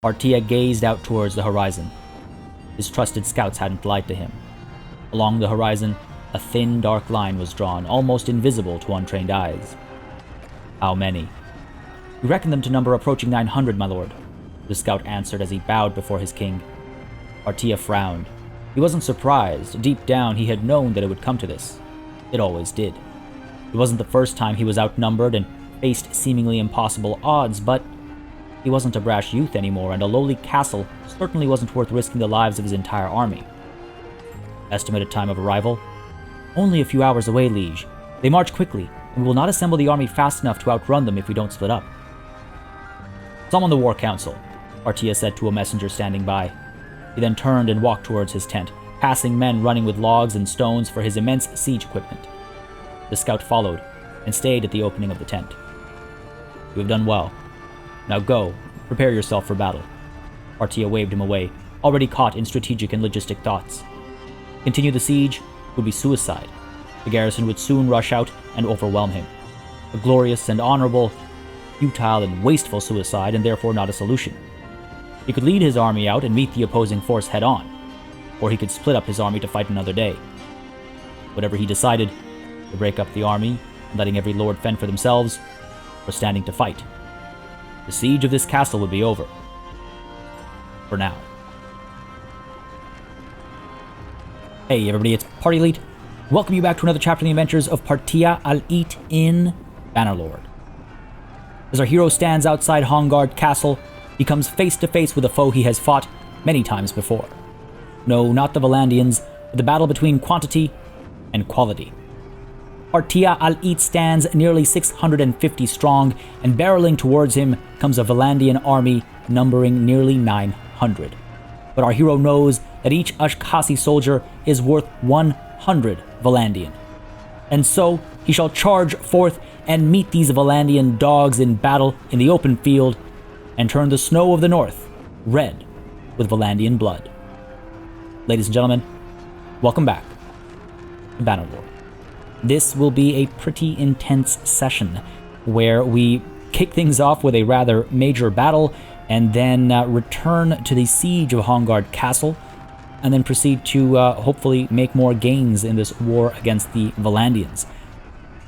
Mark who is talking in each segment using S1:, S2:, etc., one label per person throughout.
S1: Artia gazed out towards the horizon. His trusted scouts hadn't lied to him. Along the horizon, a thin, dark line was drawn, almost invisible to untrained eyes. How many? We reckon them to number approaching 900, my lord, the scout answered as he bowed before his king. Artia frowned. He wasn't surprised. Deep down, he had known that it would come to this. It always did. It wasn't the first time he was outnumbered and faced seemingly impossible odds, but he wasn't a brash youth anymore, and a lowly castle certainly wasn't worth risking the lives of his entire army. Estimated time of arrival? Only a few hours away, liege. They march quickly, and we will not assemble the army fast enough to outrun them if we don't split up. Summon the war council, Artia said to a messenger standing by. He then turned and walked towards his tent, passing men running with logs and stones for his immense siege equipment. The scout followed, and stayed at the opening of the tent. You have done well. Now go, prepare yourself for battle. Artia waved him away, already caught in strategic and logistic thoughts. Continue the siege would be suicide. The garrison would soon rush out and overwhelm him. A glorious and honorable, futile and wasteful suicide, and therefore not a solution. He could lead his army out and meet the opposing force head-on, or he could split up his army to fight another day. Whatever he decided, to break up the army, letting every lord fend for themselves, or standing to fight. The siege of this castle would be over. For now. Hey everybody, it's Party Elite. Welcome you back to another chapter in the adventures of Partia Al-Eat in Bannerlord. As our hero stands outside Hongard Castle, he comes face to face with a foe he has fought many times before. No, not the Valandians, but the battle between quantity and quality. Partia Al-Eat stands nearly 650 strong, and barreling towards him comes a Valandian army numbering nearly 900. But our hero knows that each Ashkasi soldier is worth 100 Valandian. And so he shall charge forth and meet these Valandian dogs in battle in the open field, and turn the snow of the north red with Valandian blood. Ladies and gentlemen, welcome back to Bannerlord. This will be a pretty intense session where we kick things off with a rather major battle and then return to the siege of Hongard Castle and then proceed to hopefully make more gains in this war against the Valandians.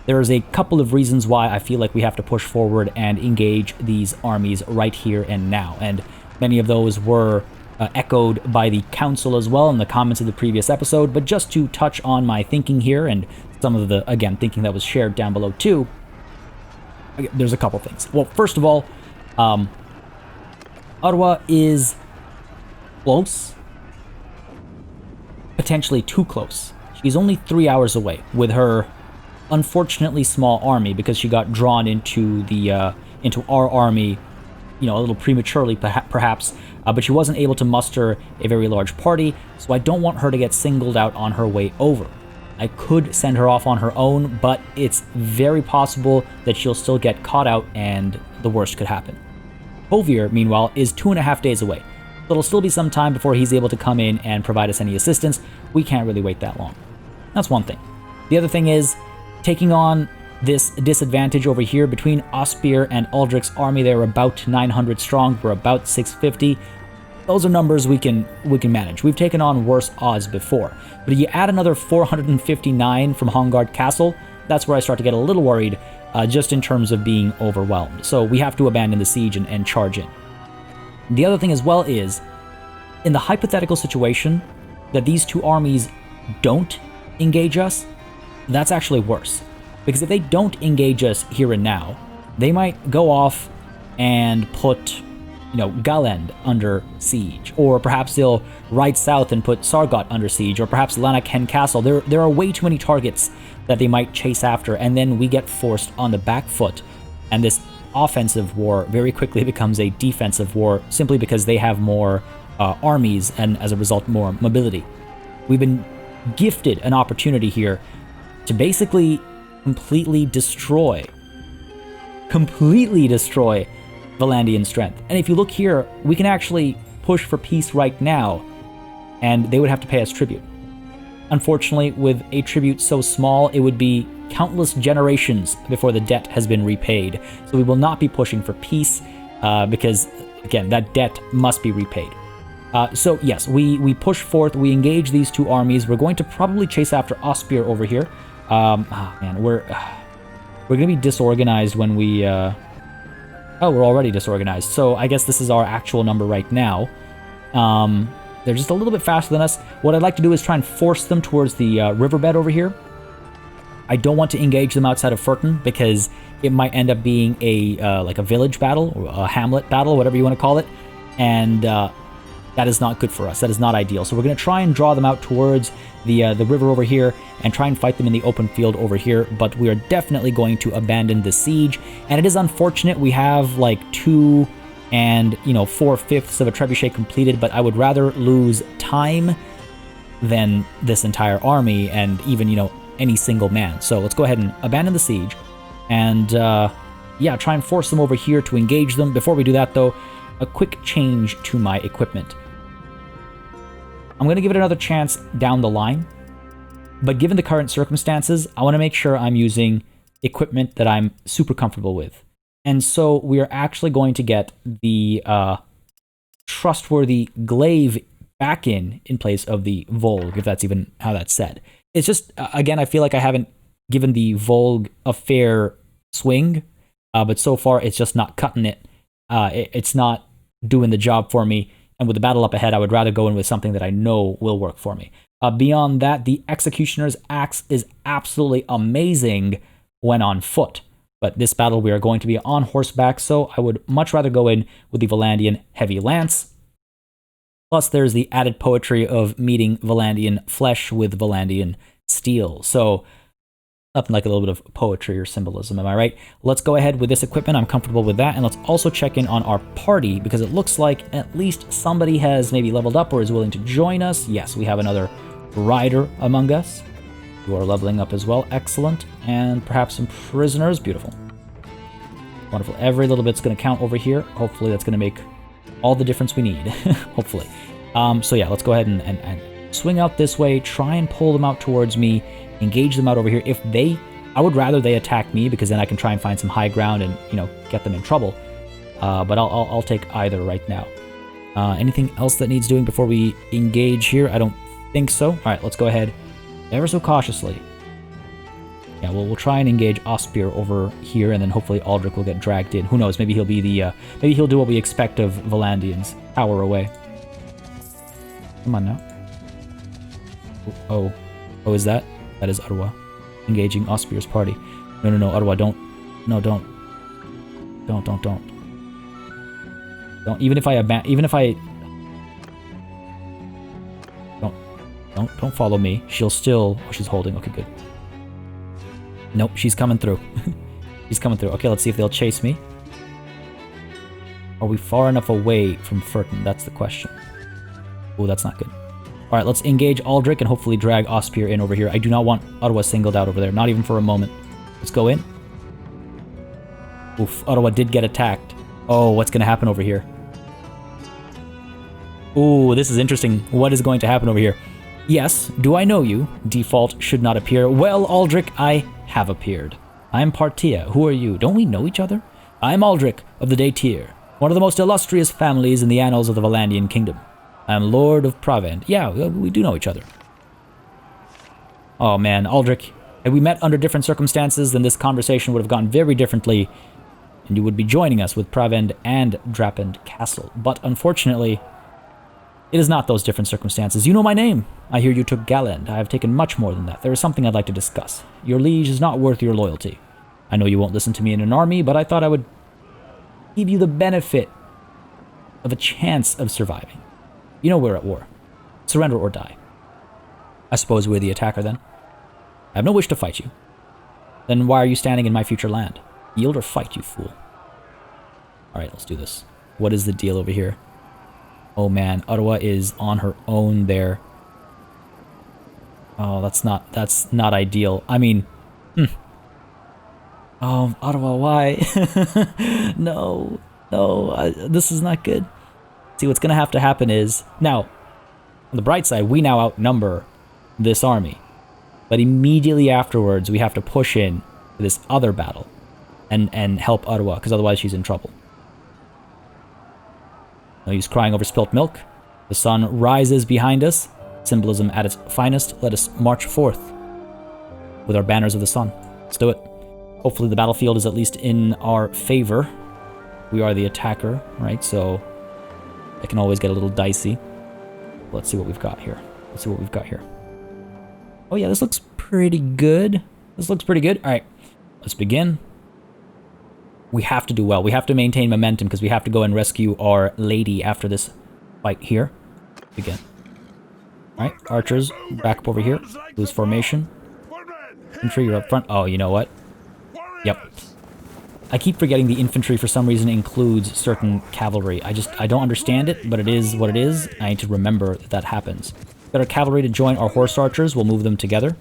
S1: There's a couple of reasons why I feel like we have to push forward and engage these armies right here and now, and many of those were echoed by the council as well in the comments of the previous episode, but just to touch on my thinking here and some of the, again, thinking that was shared down below too, there's a couple things. Well, first of all, Ottawa is close, potentially too close. She's only 3 hours away with her unfortunately small army because she got drawn into the into our army, you know, a little prematurely perhaps, but she wasn't able to muster a very large party, so I don't want her to get singled out on her way over. I could send her off on her own, but it's very possible that she'll still get caught out and the worst could happen. Hovier, meanwhile, is 2.5 days away. So it'll still be some time before he's able to come in and provide us any assistance. We can't really wait that long. That's one thing. The other thing is, taking on this disadvantage over here between Ospir and Aldrich's army, they're about 900 strong, we're about 650. Those are numbers we can manage. We've taken on worse odds before. But if you add another 459 from Hongard Castle, that's where I start to get a little worried, just in terms of being overwhelmed. So we have to abandon the siege and charge in. The other thing as well is, in the hypothetical situation that these two armies don't engage us, that's actually worse. Because if they don't engage us here and now, they might go off and put, Galend under siege, or perhaps they'll ride south and put Sargot under siege, or perhaps Lanarken Castle. There are way too many targets that they might chase after, and then we get forced on the back foot, and this offensive war very quickly becomes a defensive war simply because they have more armies and as a result more mobility. We've been gifted an opportunity here to basically completely destroy Valandian strength. And if you look here, we can actually push for peace right now, and they would have to pay us tribute. Unfortunately, with a tribute so small, it would be countless generations before the debt has been repaid. So we will not be pushing for peace, because again, that debt must be repaid. So yes, we push forth, we engage these two armies. We're going to probably chase after Ospir over here. Man, we're gonna be disorganized when we, oh, we're already disorganized. So I guess this is our actual number right now. They're just a little bit faster than us. What I'd like to do is try and force them towards the riverbed over here. I don't want to engage them outside of Furton because it might end up being a like a village battle, or a hamlet battle, whatever you want to call it, and that is not good for us. That is not ideal. So we're going to try and draw them out towards the river over here and try and fight them in the open field over here, but we are definitely going to abandon the siege. And it is unfortunate we have like 2 and 4/5 of a trebuchet completed, but I would rather lose time than this entire army and even any single man. So let's go ahead and abandon the siege and yeah, try and force them over here to engage them. Before we do that though, a quick change to my equipment. I'm going to give it another chance down the line, but given the current circumstances, I want to make sure I'm using equipment that I'm super comfortable with. And so we are actually going to get the trustworthy glaive back in place of the Volg, if that's even how that's said. It's just, again, I feel like I haven't given the Volg a fair swing, but so far it's just not cutting it. It's not doing the job for me, and with the battle up ahead, I would rather go in with something that I know will work for me. Beyond that, the Executioner's Axe is absolutely amazing when on foot, but this battle we are going to be on horseback, so I would much rather go in with the Valandian Heavy Lance. Plus, there's the added poetry of meeting Valandian flesh with Valandian steel, so nothing like a little bit of poetry or symbolism, am I right? Let's go ahead with this equipment. I'm comfortable with that. And let's also check in on our party, because it looks like at least somebody has maybe leveled up or is willing to join us. Yes, we have another rider among us who are leveling up as well. Excellent. And perhaps some prisoners. Beautiful. Wonderful. Every little bit's going to count over here. Hopefully that's going to make all the difference we need. Hopefully. So yeah, let's go ahead and swing out this way. Try and pull them out towards me. Engage them out over here. I would rather they attack me, because then I can try and find some high ground and get them in trouble. But I'll take either right now. Anything else that needs doing before we engage here? I don't think so. All right, let's go ahead ever so cautiously. Yeah, we'll try and engage Ospir over here, and then hopefully Aldrich will get dragged in. Who knows? Maybe he'll be maybe he'll do what we expect of Valandians. Power away. Come on now. Oh, is that? That is Arwa engaging Ospir's party. No, Arwa, don't. No, don't. Don't. Even if I don't follow me. She'll still. Oh, she's holding. Okay, good. Nope, she's coming through. She's coming through. Okay, let's see if they'll chase me. Are we far enough away from Furton? That's the question. Oh, that's not good. All right, let's engage Aldrich and hopefully drag Ospir in over here. I do not want Ottawa singled out over there, not even for a moment. Let's go in. Oof, Ottawa did get attacked. Oh, what's going to happen over here? Ooh, this is interesting. What is going to happen over here? Yes, do I know you? Default should not appear. Well, Aldrich, I have appeared. I'm Partia. Who are you? Don't we know each other? I'm Aldrich of the Datir, one of the most illustrious families in the annals of the Valandian kingdom. I'm Lord of Pravend. Yeah, we do know each other. Oh man, Aldrich, had we met under different circumstances, then this conversation would have gone very differently, and you would be joining us with Pravend and Drapend Castle. But unfortunately, it is not those different circumstances. You know my name. I hear you took Galland. I have taken much more than that. There is something I'd like to discuss. Your liege is not worth your loyalty. I know you won't listen to me in an army, but I thought I would give you the benefit of a chance of surviving. You know we're at war. Surrender or die. I suppose we're the attacker then. I have no wish to fight you. Then why are you standing in my future land? Yield or fight, you fool. Alright, let's do this. What is the deal over here? Oh man, Ottawa is on her own there. Oh, that's not ideal. I mean, Oh, Ottawa, why? No, this is not good. See, what's going to have to happen is, now, on the bright side, we now outnumber this army. But immediately afterwards, we have to push in to this other battle and help Ottawa, because otherwise she's in trouble. No use crying over spilt milk. The sun rises behind us. Symbolism at its finest. Let us march forth with our banners of the sun. Let's do it. Hopefully the battlefield is at least in our favor. We are the attacker, right? So it can always get a little dicey. Let's see what we've got here. Let's see what we've got here. Oh yeah, this looks pretty good. This looks pretty good. All right, let's begin. We have to do well. We have to maintain momentum because we have to go and rescue our lady after this fight here. Begin. All right, archers, back up over here. Lose formation. Infantry, you're up front. Oh, you know what? Yep. I keep forgetting the infantry for some reason includes certain cavalry. I don't understand it, but it is what it is. I need to remember that that happens. Get our cavalry to join our horse archers. We'll move them together.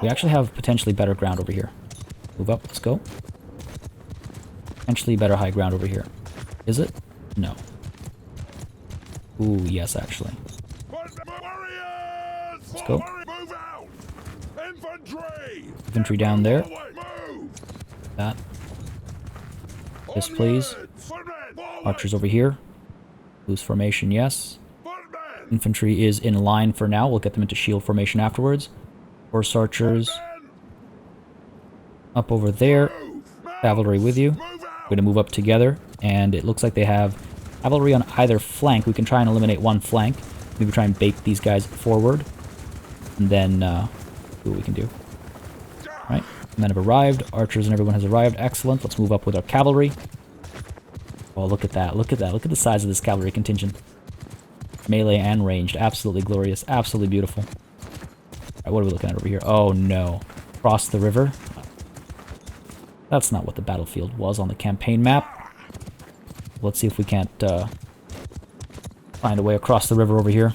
S1: We actually have potentially better ground over here. Move up, let's go. Potentially better high ground over here. Is it? No. Ooh, yes, actually. Let's go. Infantry down there. That. This, please. Archers over here. Loose formation, yes. Infantry is in line for now. We'll get them into shield formation afterwards. Horse archers. Up over there. Cavalry with you. We're going to move up together. And it looks like they have cavalry on either flank. We can try and eliminate one flank. Maybe try and bait these guys forward. And then see what we can do. Right. Men have arrived. Archers and everyone has arrived. Excellent. Let's move up with our cavalry. Oh, look at that. Look at that. Look at the size of this cavalry contingent. Melee and ranged. Absolutely glorious. Absolutely beautiful. Alright, what are we looking at over here? Oh, no. Cross the river. That's not what the battlefield was on the campaign map. Let's see if we can't find a way across the river over here.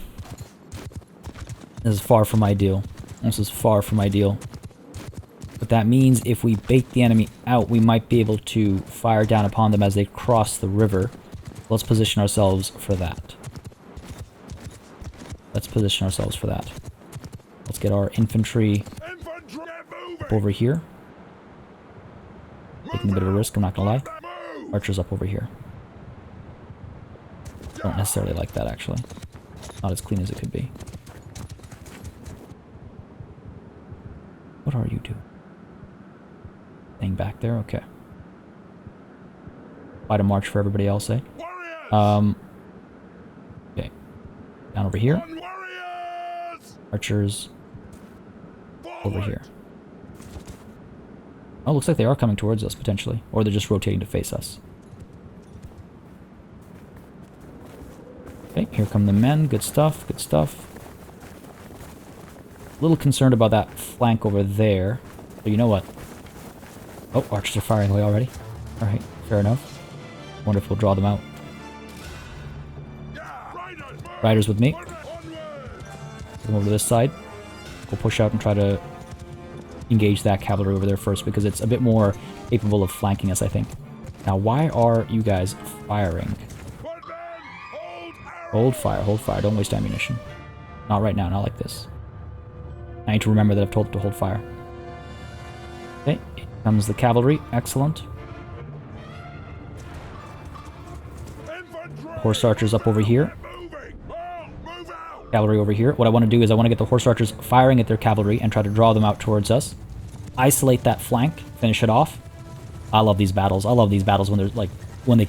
S1: This is far from ideal. This is far from ideal. But that means if we bait the enemy out, we might be able to fire down upon them as they cross the river. Let's position ourselves for that. Let's position ourselves for that. Let's get our infantry up over here. Taking a bit of a risk, I'm not gonna lie. Archers up over here. Don't necessarily like that, actually. Not as clean as it could be. What are you doing? Staying back there? Okay. Quite a march for everybody else, eh? Okay. Down over here. Archers. Over here. Oh, looks like they are coming towards us, potentially. Or they're just rotating to face us. Okay, here come the men. Good stuff, good stuff. A little concerned about that flank over there. But you know what? Oh, archers are firing away already. Alright, fair enough. Wonder if we'll draw them out. Riders with me. Come over to this side. We'll push out and try to engage that cavalry over there first because it's a bit more capable of flanking us, I think. Now, why are you guys firing? Hold fire, hold fire. Don't waste ammunition. Not right now, not like this. I need to remember that I've told it to hold fire. Okay, here comes the cavalry. Excellent. Horse archers up over here. Cavalry over here. What I want to do is I want to get the horse archers firing at their cavalry and try to draw them out towards us. Isolate that flank. Finish it off. I love these battles. I love these battles when there's like when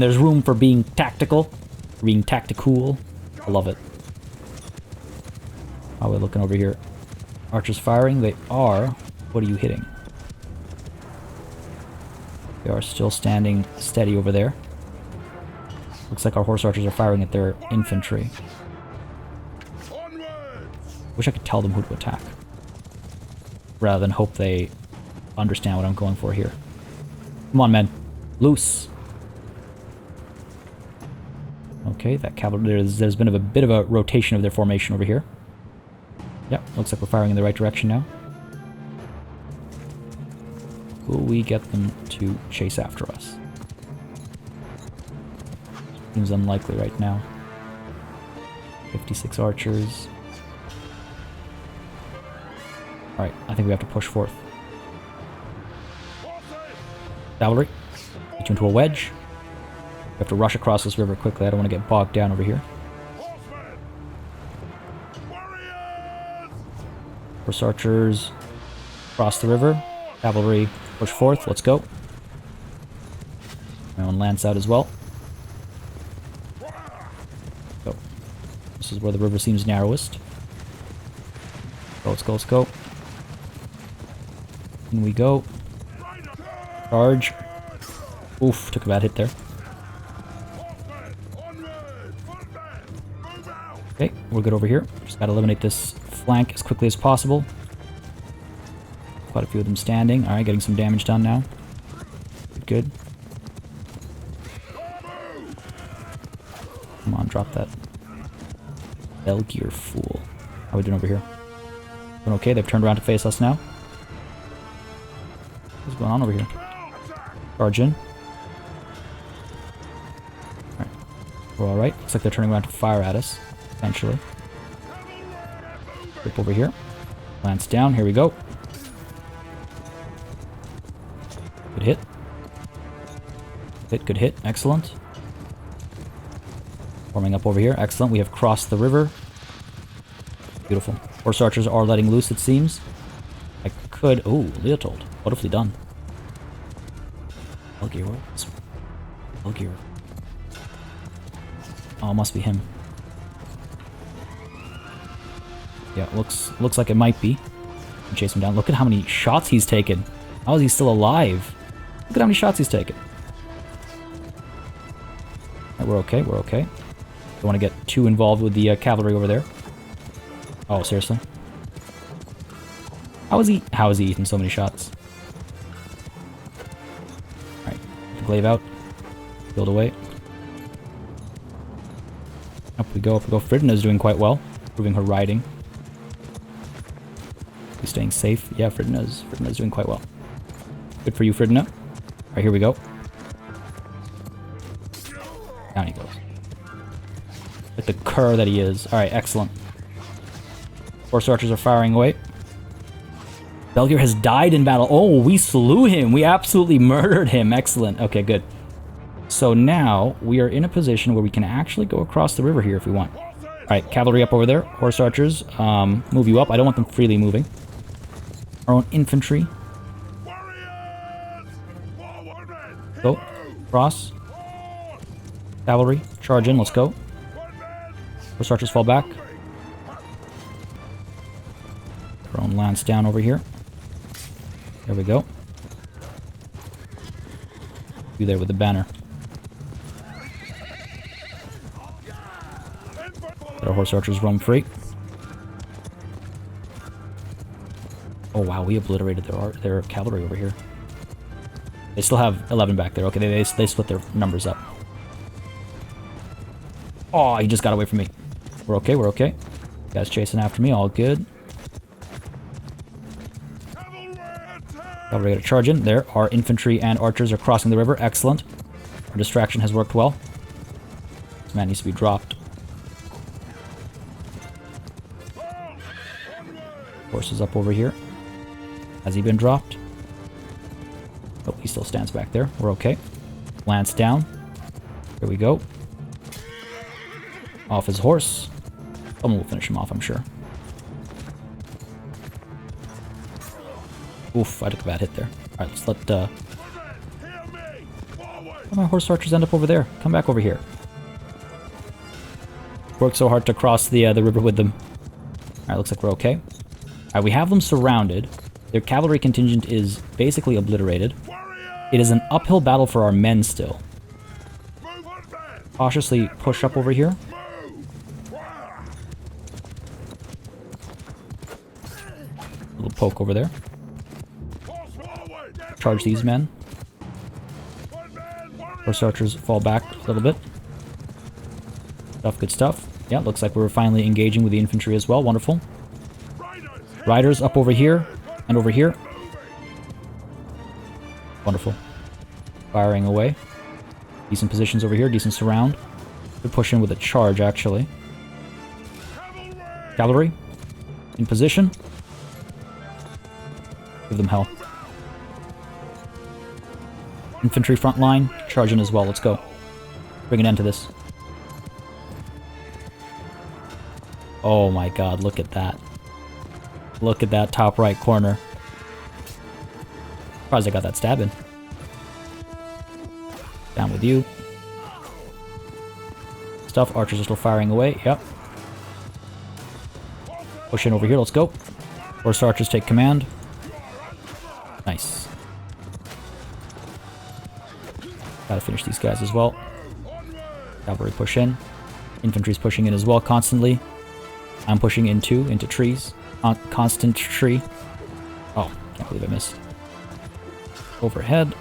S1: there's room for being tactical, being tactical. I love it. How are we looking over here? Archers firing. They are. What are you hitting? They are still standing steady over there. Looks like our horse archers are firing at their infantry. Wish I could tell them who to attack. Rather than hope they understand what I'm going for here. Come on, men. Loose. Okay, that cavalry... There's been a bit of a rotation of their formation over here. Yep, looks like we're firing in the right direction now. Will we get them to chase after us? Seems unlikely right now. 56 archers. Alright, I think we have to push forth. Cavalry. Get you into a wedge. We have to rush across this river quickly. I don't want to get bogged down over here. Horse archers cross the river. Cavalry push forth. Let's go. My own lance out as well. Go. This is where the river seems narrowest. Go, let's go, let's go. In we go. Charge. Oof, took a bad hit there. Okay, we're good over here. Just gotta eliminate this flank as quickly as possible. Quite a few of them standing. Alright, getting some damage done now. Good, good. Come on, drop that. Belgier fool. How are we doing over here? Doing okay? They've turned around to face us now. What's going on over here? Charge in. Alright. We're alright. Looks like they're turning around to fire at us. Eventually. Flip over here. Lance down. Here we go. Good hit. Good hit. Excellent. Forming up over here. Excellent. We have crossed the river. Beautiful. Horse archers are letting loose, it seems. I could... Oh, Leotold. Beautifully done. Belgier. Belgier. Oh, it must be him. Yeah, looks like it might be. Chase him down. Look at how many shots he's taken. How is he still alive? Look at how many shots he's taken. Right, we're okay, we're okay. Don't want to get too involved with the cavalry over there. Oh, seriously? How is he eating so many shots? Alright, glaive out. Build away. Up we go, Fridna's doing quite well. Improving her riding. He's staying safe. Yeah, Fridna's doing quite well. Good for you, Fridna. Alright, here we go. Down he goes. Like the cur that he is. Alright, excellent. Horse archers are firing away. Belgier has died in battle. Oh, we slew him. We absolutely murdered him. Excellent. Okay, good. So now we are in a position where we can actually go across the river here if we want. Alright, cavalry up over there. Horse archers, move you up. I don't want them freely moving. Our own infantry. Go. Cross. Cavalry. Charge in. Let's go. Horse archers fall back. Our own lance down over here. There we go. You there with the banner. Let our horse archers roam free. Oh wow, we obliterated their cavalry over here. They still have 11 back there. Okay, they split their numbers up. Oh, he just got away from me. We're okay, we're okay. Guys chasing after me, all good. Cavalry got to charge in. There, our infantry and archers are crossing the river. Excellent. Our distraction has worked well. This man needs to be dropped. Horses up over here. Has he been dropped? Oh, he still stands back there. We're okay. Lance down. Here we go. Off his horse. Someone will finish him off, I'm sure. Oof, I took a bad hit there. Alright, let's let, my horse archers end up over there. Come back over here. Worked so hard to cross the river with them. Alright, looks like we're okay. Alright, we have them surrounded. Their cavalry contingent is basically obliterated. It is an uphill battle for our men still. Cautiously push up over here. Little poke over there. Charge these men. Horse archers fall back a little bit. Stuff, good stuff. Yeah, looks like we're finally engaging with the infantry as well. Wonderful. Riders up over here and over here. Wonderful. Firing away. Decent positions over here, decent surround. Could push in with a charge, actually. Cavalry. In position. Give them hell. Infantry front line. Charge in as well, let's go. Bring an end to this. Oh my god, look at that. Look at that top right corner. Surprised I got that stab in. Down with you. Stuff, archers are still firing away, yep. Push in over here, let's go. Horse archers take command. Nice. Gotta finish these guys as well. Cavalry push in. Infantry's pushing in as well constantly. I'm pushing in too, into trees. Constant tree. Oh, can't believe I missed. Overhead.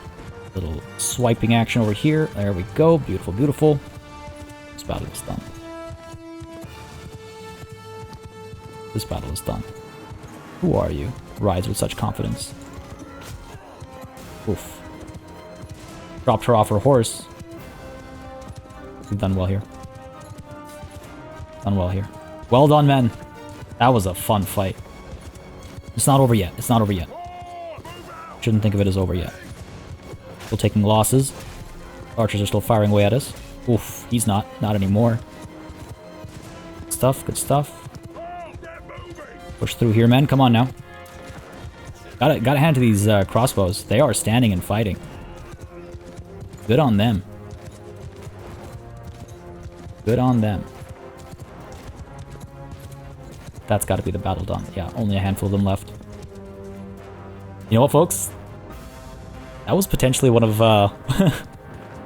S1: Little swiping action over here. There we go. Beautiful, beautiful. This battle is done. This battle is done. Who are you? Rides with such confidence. Oof. Dropped her off her horse. We've done well here. Done well here. Well done, men. That was a fun fight. It's not over yet. It's not over yet. Shouldn't think of it as over yet. Still taking losses. Archers are still firing away at us. Oof, he's not. Not anymore. Good stuff, good stuff. Push through here, men. Come on now. Gotta hand to these crossbows. They are standing and fighting. Good on them. Good on them. That's got to be the battle done. Yeah, only a handful of them left. You know what, folks? That was potentially one of one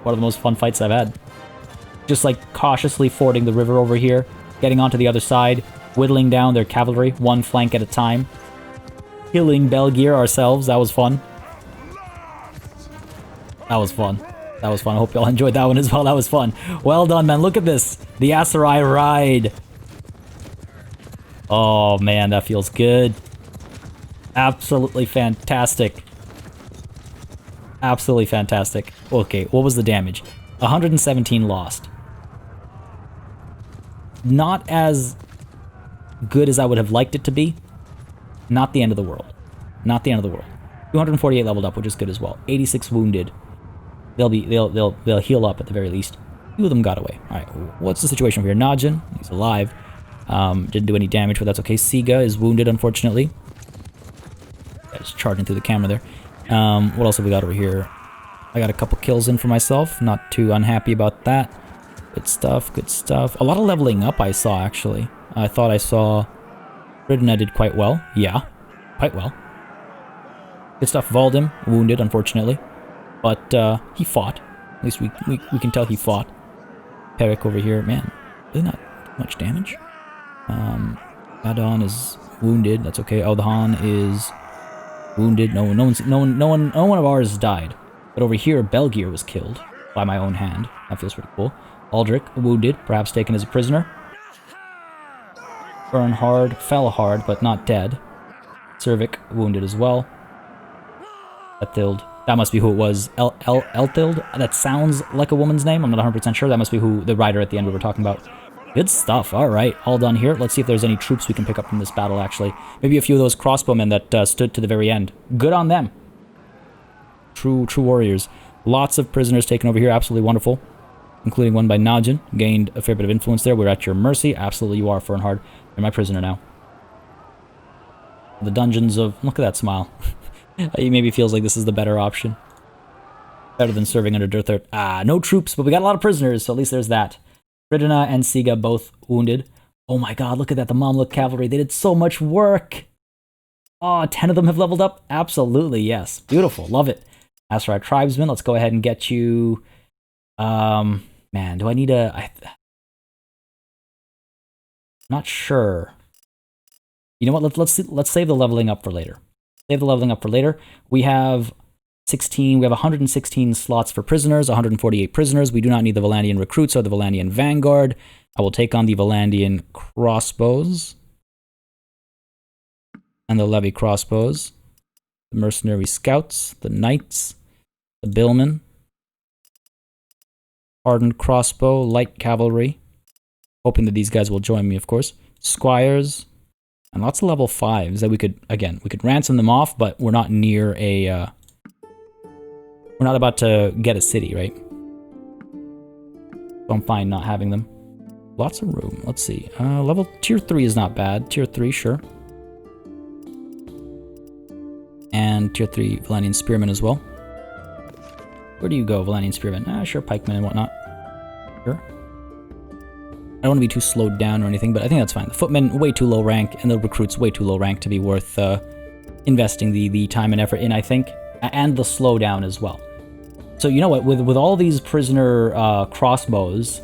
S1: of the most fun fights I've had. Just like cautiously fording the river over here, getting onto the other side, whittling down their cavalry, one flank at a time. Killing Belgier ourselves. That was fun. That was fun. That was fun. I hope y'all enjoyed that one as well. That was fun. Well done, man. Look at this. The Aserai ride. Oh, man. That feels good. Absolutely fantastic. Absolutely fantastic. Okay, what was the damage? 117 lost. Not as good as I would have liked it to be. Not the end of the world. Not the end of the world. 248 leveled up, which is good as well. 86 wounded. They'll heal up at the very least. Two of them got away. All right, what's the situation over here? Najin, he's alive. Didn't do any damage, but that's okay. Siga is wounded, unfortunately. Just charging through the camera there. What else have we got over here? I got a couple kills in for myself. Not too unhappy about that. Good stuff, good stuff. A lot of leveling up I saw, actually. I thought I saw... Ridna did quite well. Yeah, quite well. Good stuff. Valdim, wounded, unfortunately. But he fought. At least we can tell he fought. Peric over here, man, really not much damage. Adon is wounded. That's okay. Aldhan is wounded. No one of ours died. But over here, Belgier was killed by my own hand. That feels pretty cool. Aldrich wounded, perhaps taken as a prisoner. Bernhard fell hard, but not dead. Cervic wounded as well. Ethild. That must be who it was. Elthild? That sounds like a woman's name. I'm not 100% sure. That must be who the rider at the end we were talking about. Good stuff. All right. All done here. Let's see if there's any troops we can pick up from this battle, actually. Maybe a few of those crossbowmen that stood to the very end. Good on them. True warriors. Lots of prisoners taken over here. Absolutely wonderful. Including one by Najin. Gained a fair bit of influence there. We're at your mercy. Absolutely you are, Fernhard. You're my prisoner now. The dungeons of... Look at that smile. He maybe feels like this is the better option. Better than serving under Durthert. Ah, no troops, but we got a lot of prisoners, so at least there's that. Ridina and Siga both wounded. Oh my god, look at that. The Mamluk cavalry. They did so much work. Oh, 10 of them have leveled up? Absolutely, yes. Beautiful. Love it. Aserai tribesmen. Let's go ahead and get you... man, do I need a... Not sure. You know what? Let's save the leveling up for later. Save the leveling up for later. We have 116 slots for prisoners, 148 prisoners. We do not need the Valandian recruits or the Valandian vanguard. I will take on the Valandian crossbows and the levy crossbows, the mercenary scouts, the knights, the billmen, hardened crossbow, light cavalry. Hoping that these guys will join me, of course. Squires. And lots of level 5s that we could ransom them off, but we're not near a, we're not about to get a city, right? So I'm fine not having them. Lots of room. Let's see. Level tier 3 is not bad. Tier 3, sure. And tier 3 Valanian Spearmen as well. Where do you go, Valanian Spearmen? Sure, pikemen and whatnot. Sure. I don't want to be too slowed down or anything, but I think that's fine. The footmen, way too low rank, and the recruits, way too low rank to be worth investing the time and effort in, I think. And the slowdown as well. So, you know what? With all these prisoner crossbows...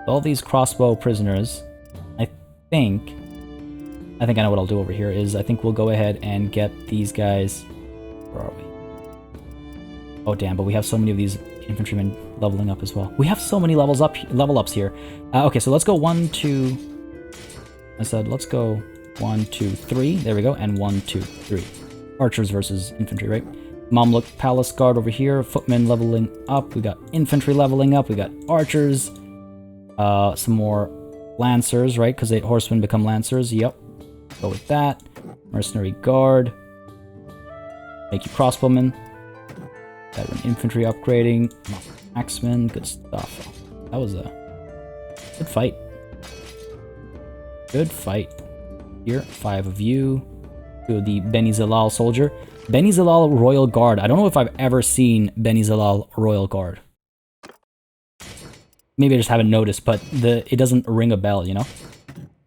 S1: all these crossbow prisoners, I think I know what I'll do over here is I think we'll go ahead and get these guys. Where are we? Oh damn! But we have so many of these infantrymen leveling up as well. We have so many level ups here. Okay, so let's go 1, 2. I said let's go 1, 2, 3. There we go, and 1, 2, 3. Archers versus infantry, right? Mamluk Palace Guard over here. Footmen leveling up. We got infantry leveling up. We got archers. Some more lancers, right? Because 8 horsemen become lancers. Yep. Go with that. Mercenary guard. Make you crossbowmen. Veteran infantry upgrading. Axemen. Good stuff. That was a good fight. Good fight. Here, 5 of you. 2 of the Beni Zalal soldier. Beni Zalal Royal Guard. I don't know if I've ever seen Beni Zalal Royal Guard. Maybe I just haven't noticed, but it doesn't ring a bell, you know?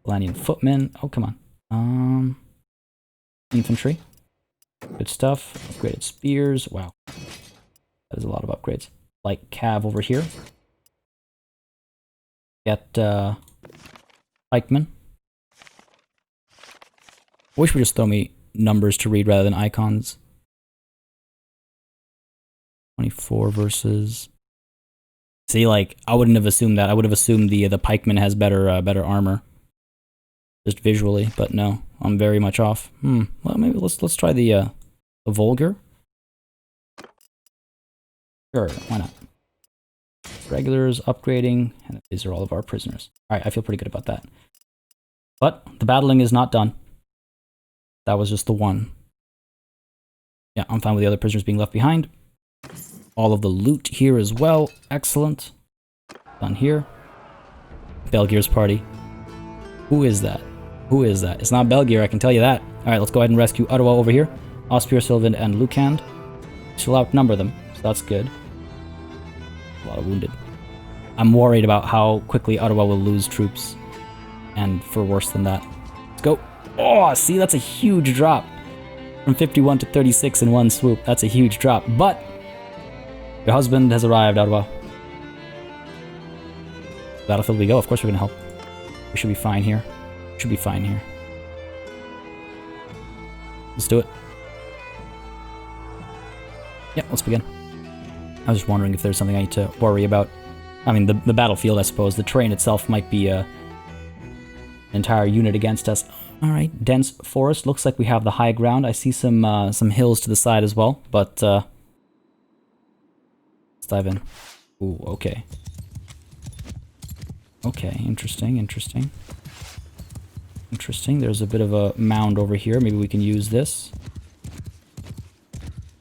S1: Valanian footmen. Oh, come on. Infantry. Good stuff. Upgraded spears. Wow. That is a lot of upgrades. Light cav over here. Get pikemen. I wish we just throw me numbers to read rather than icons. 24 versus... See, like, I wouldn't have assumed that. I would have assumed the pikeman has better armor. Just visually, but no. I'm very much off. Well, maybe let's try the vulgar. Sure, why not? Regulars, upgrading, and these are all of our prisoners. Alright, I feel pretty good about that. But the battling is not done. That was just the one. Yeah, I'm fine with the other prisoners being left behind. All of the loot here as well. Excellent. Done here. Belgir's party. Who is that? Who is that? It's not Belgir, I can tell you that. Alright, let's go ahead and rescue Ottawa over here. Ospir, Sylvan, and Lukand. She'll outnumber them, so that's good. A lot of wounded. I'm worried about how quickly Ottawa will lose troops. And for worse than that. Let's go. Oh, see, that's a huge drop. From 51 to 36 in one swoop. That's a huge drop. But your husband has arrived, Ottawa. Battlefield we go. Of course we're going to help. We should be fine here. Should be fine here. Let's do it. Yeah, let's begin. I was just wondering if there's something I need to worry about. I mean, the battlefield, I suppose. The terrain itself might be an entire unit against us. Alright, dense forest. Looks like we have the high ground. I see some hills to the side as well, but let's dive in. Ooh, okay. Okay, interesting, interesting. Interesting, there's a bit of a mound over here. Maybe we can use this.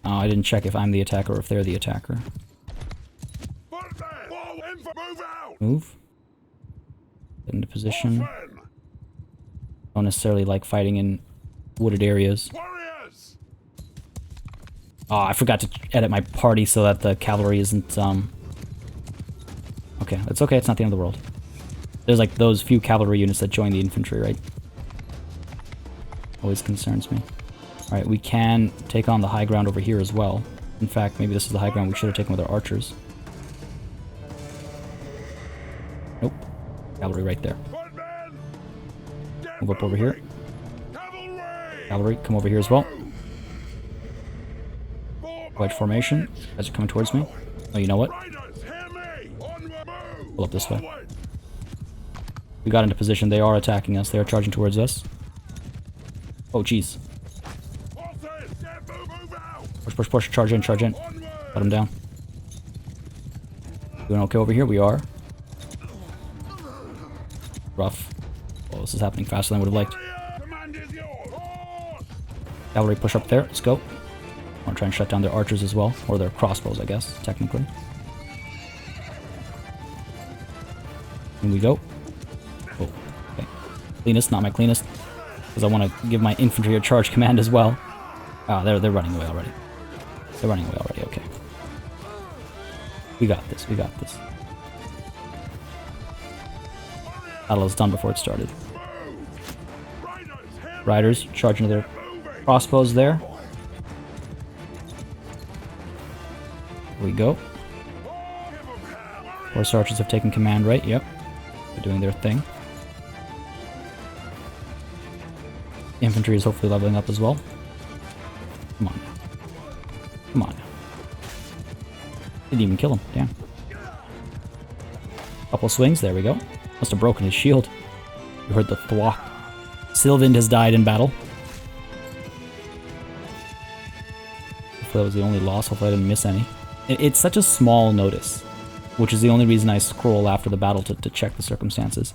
S1: Oh, I didn't check if I'm the attacker or if they're the attacker. Move. Get into position. Don't necessarily like fighting in wooded areas. Oh, I forgot to edit my party so that the cavalry isn't, Okay, it's okay, it's not the end of the world. There's like those few cavalry units that join the infantry, right? Always concerns me. Alright, we can take on the high ground over here as well. In fact, maybe this is the high ground we should have taken with our archers. Nope. Cavalry right there. Move up over here. Cavalry, come over here as well. Wedge formation. Guys are coming towards me. Oh, you know what? Pull up this way. We got into position. They are attacking us. They are charging towards us. Oh, jeez. Push, push, push. Charge in, charge in. Let them down. Doing okay over here? We are. Rough. Oh, this is happening faster than I would have liked. Cavalry push up there. Let's go. I want to try and shut down their archers as well. Or their crossbows, I guess, technically. Here we go. Oh, okay. Cleanest, not my cleanest. Because I want to give my infantry a charge command as well. Ah, they're running away already. They're running away already, okay. We got this, we got this. Battle was done before it started. Riders charging their crossbows there. Here we go. Horse archers have taken command, right? Yep. They're doing their thing. Infantry is hopefully leveling up as well. Come on. Come on. Didn't even kill him. Damn. Couple swings. There we go. Must have broken his shield. You heard the thwack. Sylvind has died in battle. Hopefully that was the only loss. Hopefully I didn't miss any. It's such a small notice, which is the only reason I scroll after the battle to check the circumstances.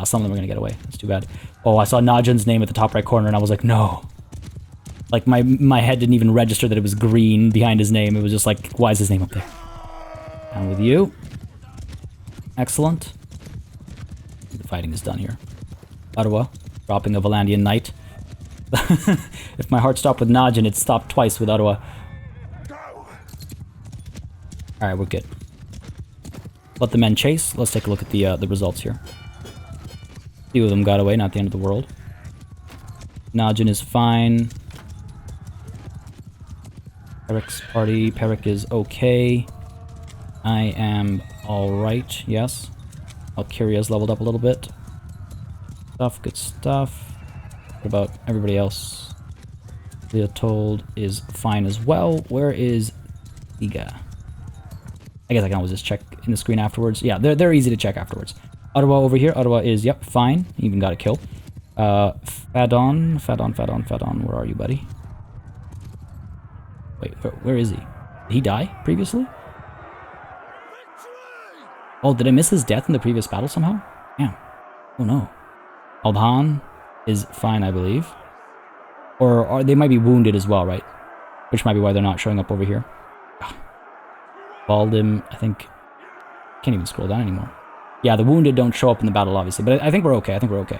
S1: Some of them are going to get away. That's too bad. Oh, I saw Najin's name at the top right corner, and I was like, no. Like, my head didn't even register that it was green behind his name. It was just like, why is his name up there? Down with you. Excellent. The fighting is done here. Ottawa, dropping a Valandian knight. If my heart stopped with Najin, it stopped twice with Ottawa. Alright, we're good. Let the men chase. Let's take a look at the results here. A few of them got away, not the end of the world. Najin is fine. Peric's party. Peric is okay. I am alright, yes. Valkyria's leveled up a little bit. Stuff, good stuff. What about everybody else? Leotold is fine as well. Where is Iga? I guess I can always just check in the screen afterwards. Yeah, they're easy to check afterwards. Ottawa over here. Ottawa is, yep, fine. Even got a kill. Fadon, where are you, buddy? Wait, where is he? Did he die previously? Oh, did I miss his death in the previous battle somehow? Damn. Oh no. Aldhan is fine, I believe. Or they might be wounded as well, right? Which might be why they're not showing up over here. Baldim, I think... Can't even scroll down anymore. Yeah, the wounded don't show up in the battle, obviously. But I think we're okay. I think we're okay.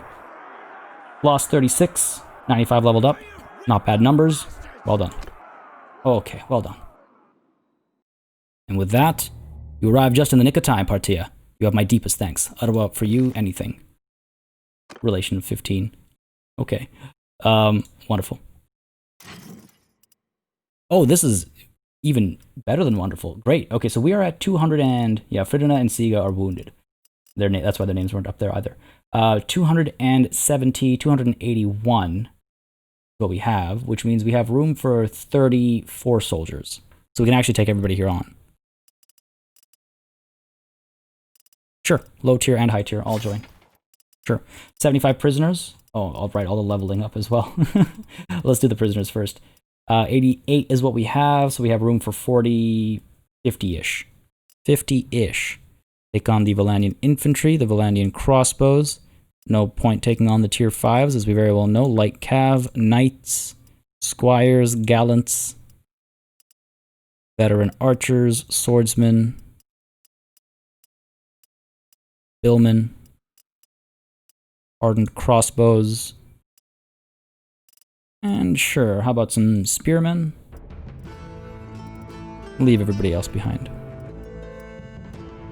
S1: Lost 36. 95 leveled up. Not bad numbers. Well done. Okay, well done. And with that, you arrived just in the nick of time, Partia. You have my deepest thanks. Ottawa, for you, anything. Relation of 15. Okay. Wonderful. Oh, this is even better than wonderful. Great. Okay, so we are at 200 and... Yeah, Fridina and Siga are wounded. That's why their names weren't up there either. 270, 281 is what we have, which means we have room for 34 soldiers. So we can actually take everybody here on. Sure. Low tier and high tier, all join. Sure. 75 prisoners. Oh, all right, all the leveling up as well. Let's do the prisoners first. 88 is what we have, so we have room for 40, 50-ish. 50-ish. Take on the Valandian infantry, the Valandian crossbows. No point taking on the tier 5s, as we very well know. Light cav, knights, squires, gallants, veteran archers, swordsmen, billmen, hardened crossbows, and sure, how about some spearmen? Leave everybody else behind.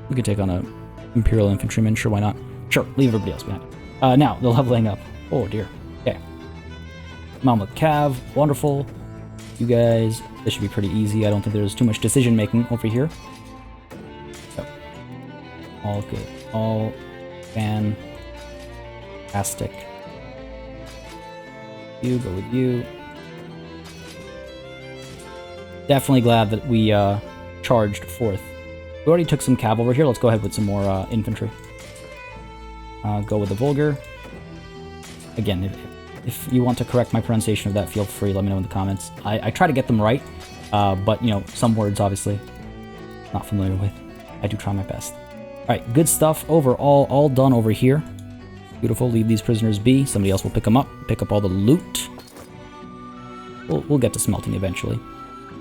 S1: We could take on a Imperial infantryman, sure, why not? Sure, leave everybody else behind. Now, the leveling up. Oh dear. Okay. Mammoth Cav, wonderful. You guys, this should be pretty easy. I don't think there's too much decision making over here. So, all good. All fantastic. You go with you. Definitely glad that we charged forth. We already took some cav over here. Let's go ahead with some more infantry. Go with the Vulgar. Again, if you want to correct my pronunciation of that, feel free. Let me know in the comments. I try to get them right, but, you know, some words, obviously, not familiar with. I do try my best. All right, good stuff overall. All done over here. Beautiful. Leave these prisoners be. Somebody else will pick them up. Pick up all the loot. We'll get to smelting eventually.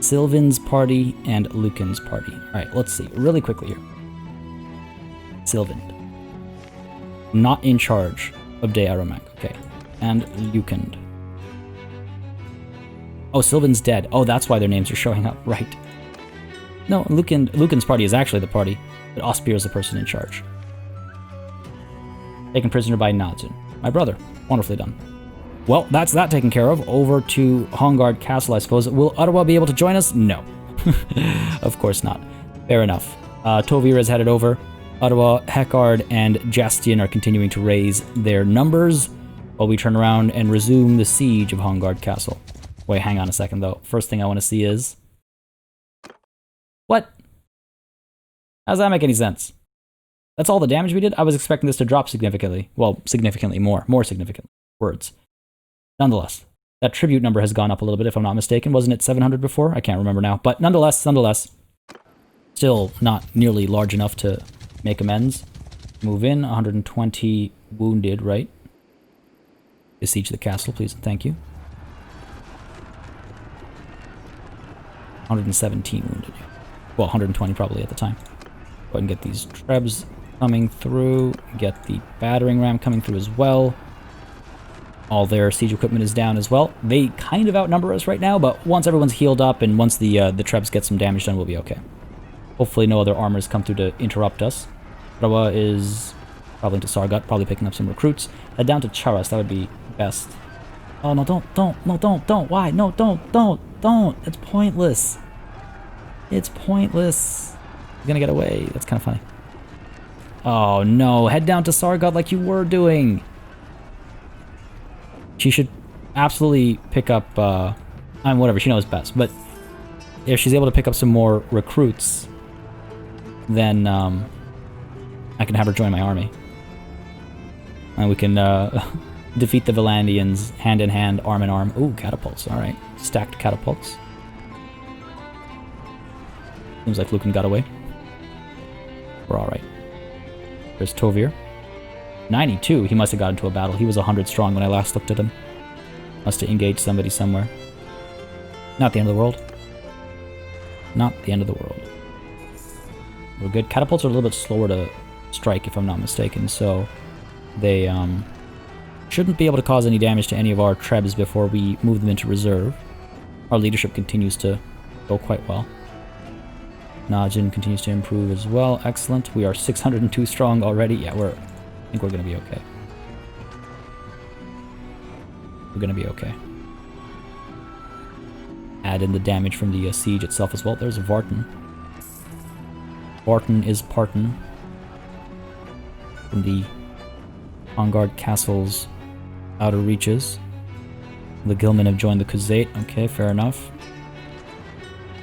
S1: Sylvin's party and Lucan's party. All right, let's see. Really quickly here. Sylvan. Not in charge of De Aromak. Okay. And Lukend. Oh, Sylvan's dead. Oh, that's why their names are showing up. Right. No, Lukend's party is actually the party, but Ospir is the person in charge. Taken prisoner by Najin. My brother. Wonderfully done. Well, that's that taken care of. Over to Hongard Castle, I suppose. Will Ottawa be able to join us? No. Of course not. Fair enough. Tovir is headed over. Ottawa, Heckard, and Jastian are continuing to raise their numbers while we turn around and resume the siege of Hongard Castle. Wait, hang on a second, though. First thing I want to see is... What? How does that make any sense? That's all the damage we did? I was expecting this to drop significantly. Well, significantly more. More significant. Words. Nonetheless, that tribute number has gone up a little bit, if I'm not mistaken. Wasn't it 700 before? I can't remember now. But nonetheless, still not nearly large enough to make amends. Move in. 120 wounded, right? Besiege the castle, please and thank you. 117 wounded. Well, 120 probably at the time. Go ahead and get these trebs coming through. Get the battering ram coming through as well. All their siege equipment is down as well. They kind of outnumber us right now, but once everyone's healed up and once the trebs get some damage done, we'll be okay. Hopefully no other armors come through to interrupt us. Ottawa is probably into Sargut, probably picking up some recruits. Head down to Charas, that would be best. Oh, no, don't. Why? No, don't. It's pointless. It's pointless. He's gonna get away. That's kind of funny. Oh, no. Head down to Sargut like you were doing. She should absolutely pick up, whatever, she knows best. But if she's able to pick up some more recruits, then I can have her join my army. And we can defeat the Valandians hand in hand, arm in arm. Ooh, catapults, alright. Stacked catapults. Seems like Lucan got away. We're alright. There's Tovir. 92, he must have got into a battle. He was 100 strong when I last looked at him. Must have engaged somebody somewhere. Not the end of the world. Not the end of the world. We're good. Catapults are a little bit slower to strike, if I'm not mistaken, so they shouldn't be able to cause any damage to any of our trebs before we move them into reserve. Our leadership continues to go quite well. Najin continues to improve as well. Excellent. We are 602 strong already. Yeah, I think we're going to be okay. We're going to be okay. Add in the damage from the siege itself as well. There's Vartan. Vartan is Parton. From the Hongard Castle's outer reaches. The Gilman have joined the Khuzait. Okay, fair enough.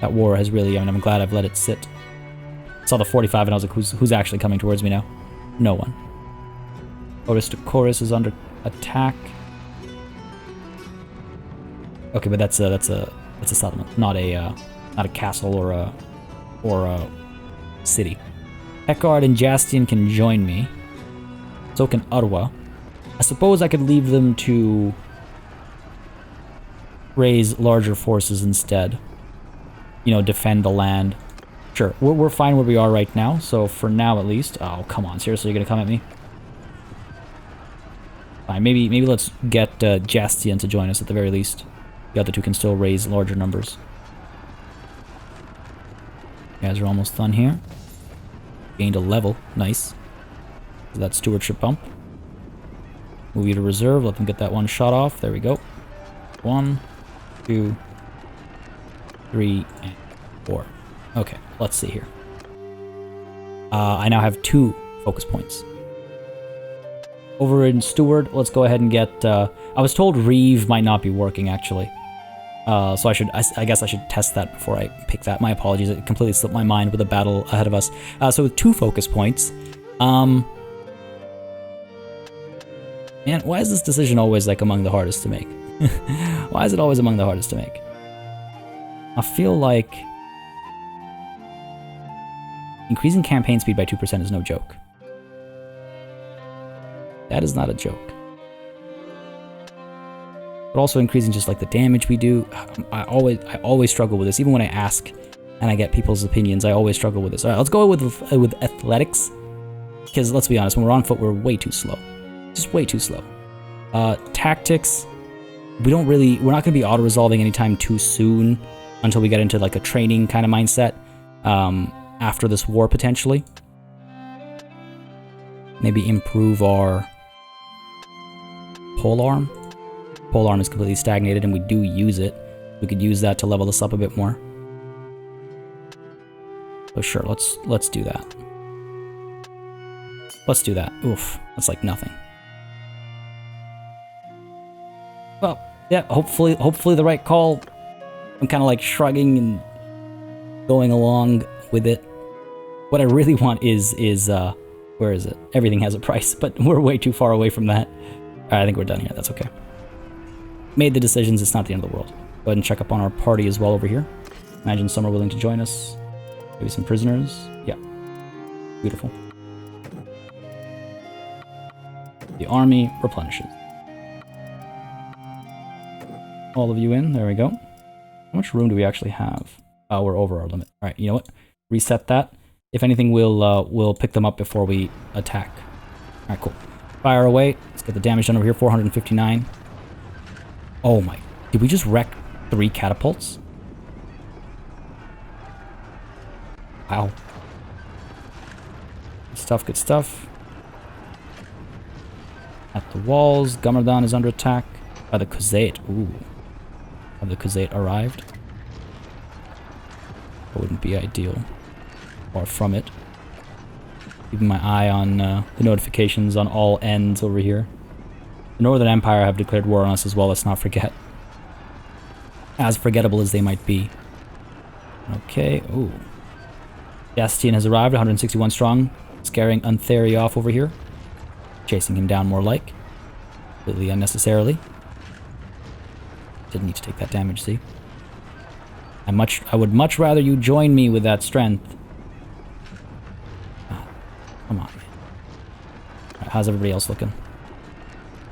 S1: That war has really... I'm glad I've let it sit. I saw the 45 and I was like, who's actually coming towards me now? No one. Chorus is under attack. Okay, but that's a settlement, not a castle or a city. Heckard and Jastian can join me. So can Ottawa. I suppose I could leave them to raise larger forces instead. You know, defend the land. Sure, we're fine where we are right now. So for now, at least. Oh, come on! Seriously, you're gonna come at me? Fine, maybe let's get Jastian to join us at the very least. The other two can still raise larger numbers. You guys are almost done here. Gained a level, nice. So that stewardship bump. Move you to reserve, let them get that one shot off. There we go. 1, 2, 3, and 4. Okay, let's see here. I now have 2 focus points. Over in Steward, let's go ahead and get... I was told Reeve might not be working, actually. So I guess I should test that before I pick that. My apologies, it completely slipped my mind with a battle ahead of us. So with 2 focus points... Man, why is this decision always, like, among the hardest to make? Why is it always among the hardest to make? I feel like... Increasing campaign speed by 2% is no joke. That is not a joke. But also increasing just like the damage we do. I always struggle with this. Even when I ask and I get people's opinions, I always struggle with this. All right, let's go with athletics. Because let's be honest, when we're on foot, we're way too slow. Just way too slow. Tactics, we're not going to be auto-resolving anytime too soon until we get into like a training kind of mindset after this war, potentially. Maybe improve our polearm. Polearm is completely stagnated and we do use it. We could use that to level this up a bit more. So sure, let's do that. Let's do that. Oof, that's like nothing. Well, yeah, hopefully the right call. I'm kind of like shrugging and going along with it. What I really want is where is it? Everything has a price, but we're way too far away from that. All right, I think we're done here. That's okay. Made the decisions. It's not the end of the world. Go ahead and check up on our party as well over here. Imagine some are willing to join us. Maybe some prisoners. Yeah. Beautiful. The army replenishes. All of you in. There we go. How much room do we actually have? Oh, we're over our limit. All right, you know what? Reset that. If anything, we'll pick them up before we attack. All right, cool. Fire away. Let's get the damage done over here. 459. Oh my. Did we just wreck 3 catapults? Wow. Good stuff, good stuff. At the walls, Gummerdan is under attack by the Khuzait. Ooh. Have the Khuzait arrived? That wouldn't be ideal. Far from it. Keeping my eye on the notifications on all ends over here. The Northern Empire have declared war on us as well, let's not forget. As forgettable as they might be. Okay, ooh. Jastian has arrived, 161 strong, scaring Untheri off over here. Chasing him down more like. Completely unnecessarily. Didn't need to take that damage, see? I would much rather you join me with that strength. Ah, come on. Right, how's everybody else looking?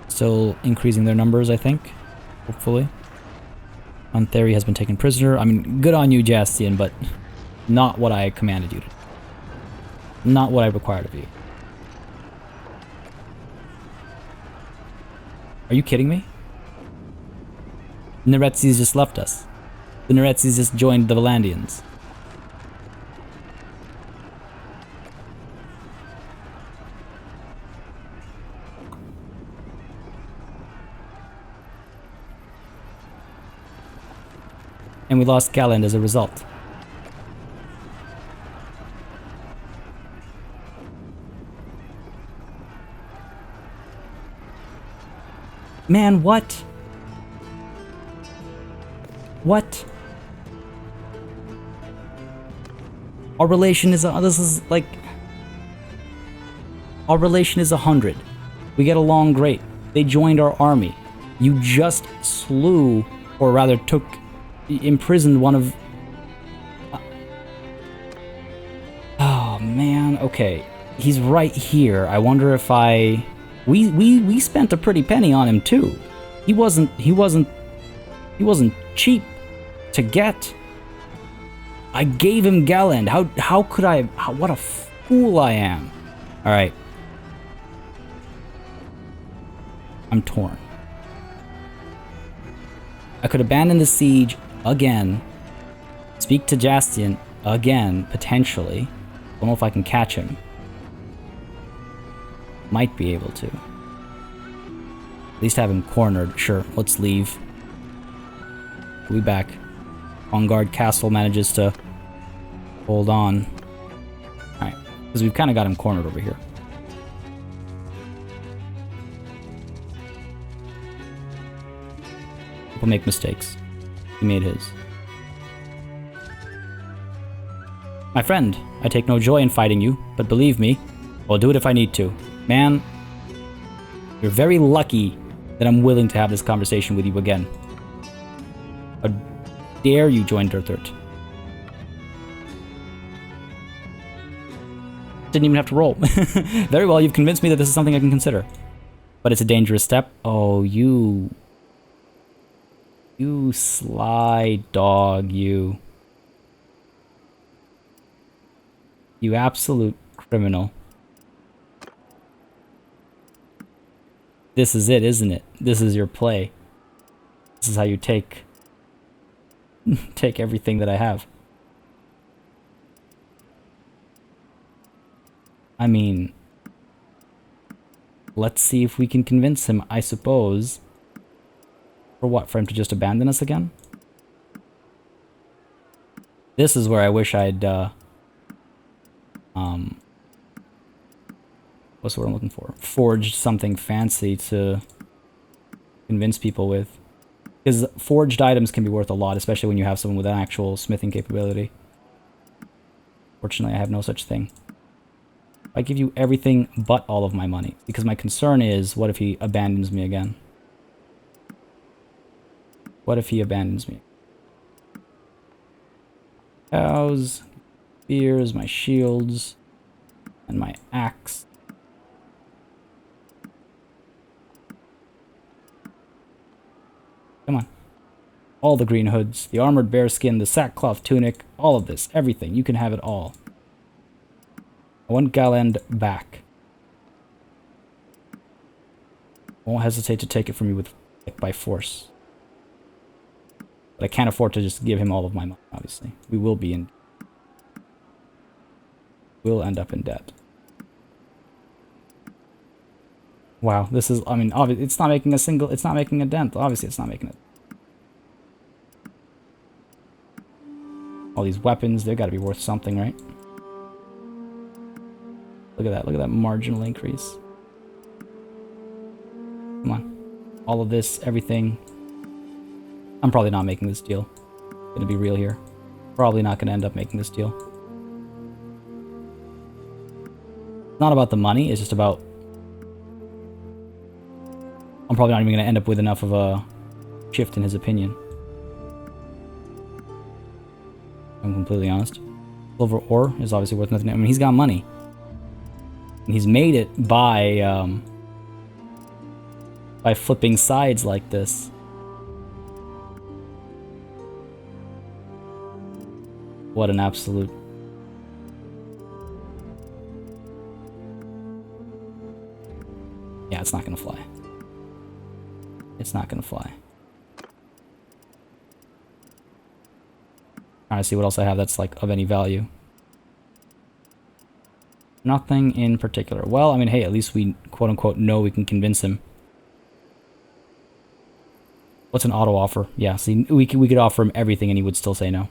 S1: Still increasing their numbers, I think. Hopefully. Untheri has been taken prisoner. I mean, good on you, Jastian, but not what I commanded you to do. Not what I required of you. Are you kidding me? Nerezzi's just left us. The Nerezzi's just joined the Valandians. And we lost Galland as a result. Man, what? What? Our relation is, this is like... Our relation is 100. We get along great. They joined our army. You just slew, or rather imprisoned one of... Oh, man, okay. He's right here. I wonder if we spent a pretty penny on him too. He wasn't cheap to get. I gave him Galland. How could I? What a fool I am. All right. I'm torn. I could abandon the siege again. Speak to Jastian again, potentially. Don't know if I can catch him. Might be able to. At least have him cornered. Sure, let's leave. We'll be back. On guard castle manages to hold on. Alright, because we've kind of got him cornered over here. People make mistakes. He made his. My friend, I take no joy in fighting you, but believe me, I'll do it if I need to. Man, you're very lucky that I'm willing to have this conversation with you again. How dare you join Dirthert? Didn't even have to roll. Very well, you've convinced me that this is something I can consider. But it's a dangerous step. Oh, you sly dog, you. You absolute criminal. This is it, isn't it? This is your play. This is how you take everything that I have. I mean, let's see if we can convince him, I suppose. For what? For him to just abandon us again? This is where I wish I'd, what's the word I'm looking for? Forged something fancy to convince people with. Because forged items can be worth a lot, especially when you have someone with an actual smithing capability. Fortunately, I have no such thing. I give you everything but all of my money. Because my concern is, what if he abandons me again? What if he abandons me? Cows, spears, my shields, and my axe. Come on. All the green hoods, the armored bearskin, the sackcloth tunic, all of this, everything. You can have it all. I want Galend back. I won't hesitate to take it from you by force. But I can't afford to just give him all of my money, obviously. We will be in... We'll end up in debt. Wow, this is... I mean, obviously, it's not making a single... It's not making a dent. Obviously, it's not making it. All these weapons, they've got to be worth something, right? Look at that. Look at that marginal increase. Come on. All of this, everything... I'm probably not making this deal. Gonna be real here. Probably not gonna end up making this deal. It's not about the money, it's just about... I'm probably not even gonna end up with enough of a shift in his opinion. I'm completely honest. Silver ore is obviously worth nothing. I mean, he's got money. And he's made it by flipping sides like this. What an absolute... Yeah, it's not gonna fly. It's not gonna fly. Trying to see what else I have that's like of any value. Nothing in particular. Well, I mean, hey, at least we quote-unquote know we can convince him. What's an auto offer? Yeah, see, we could offer him everything and he would still say no.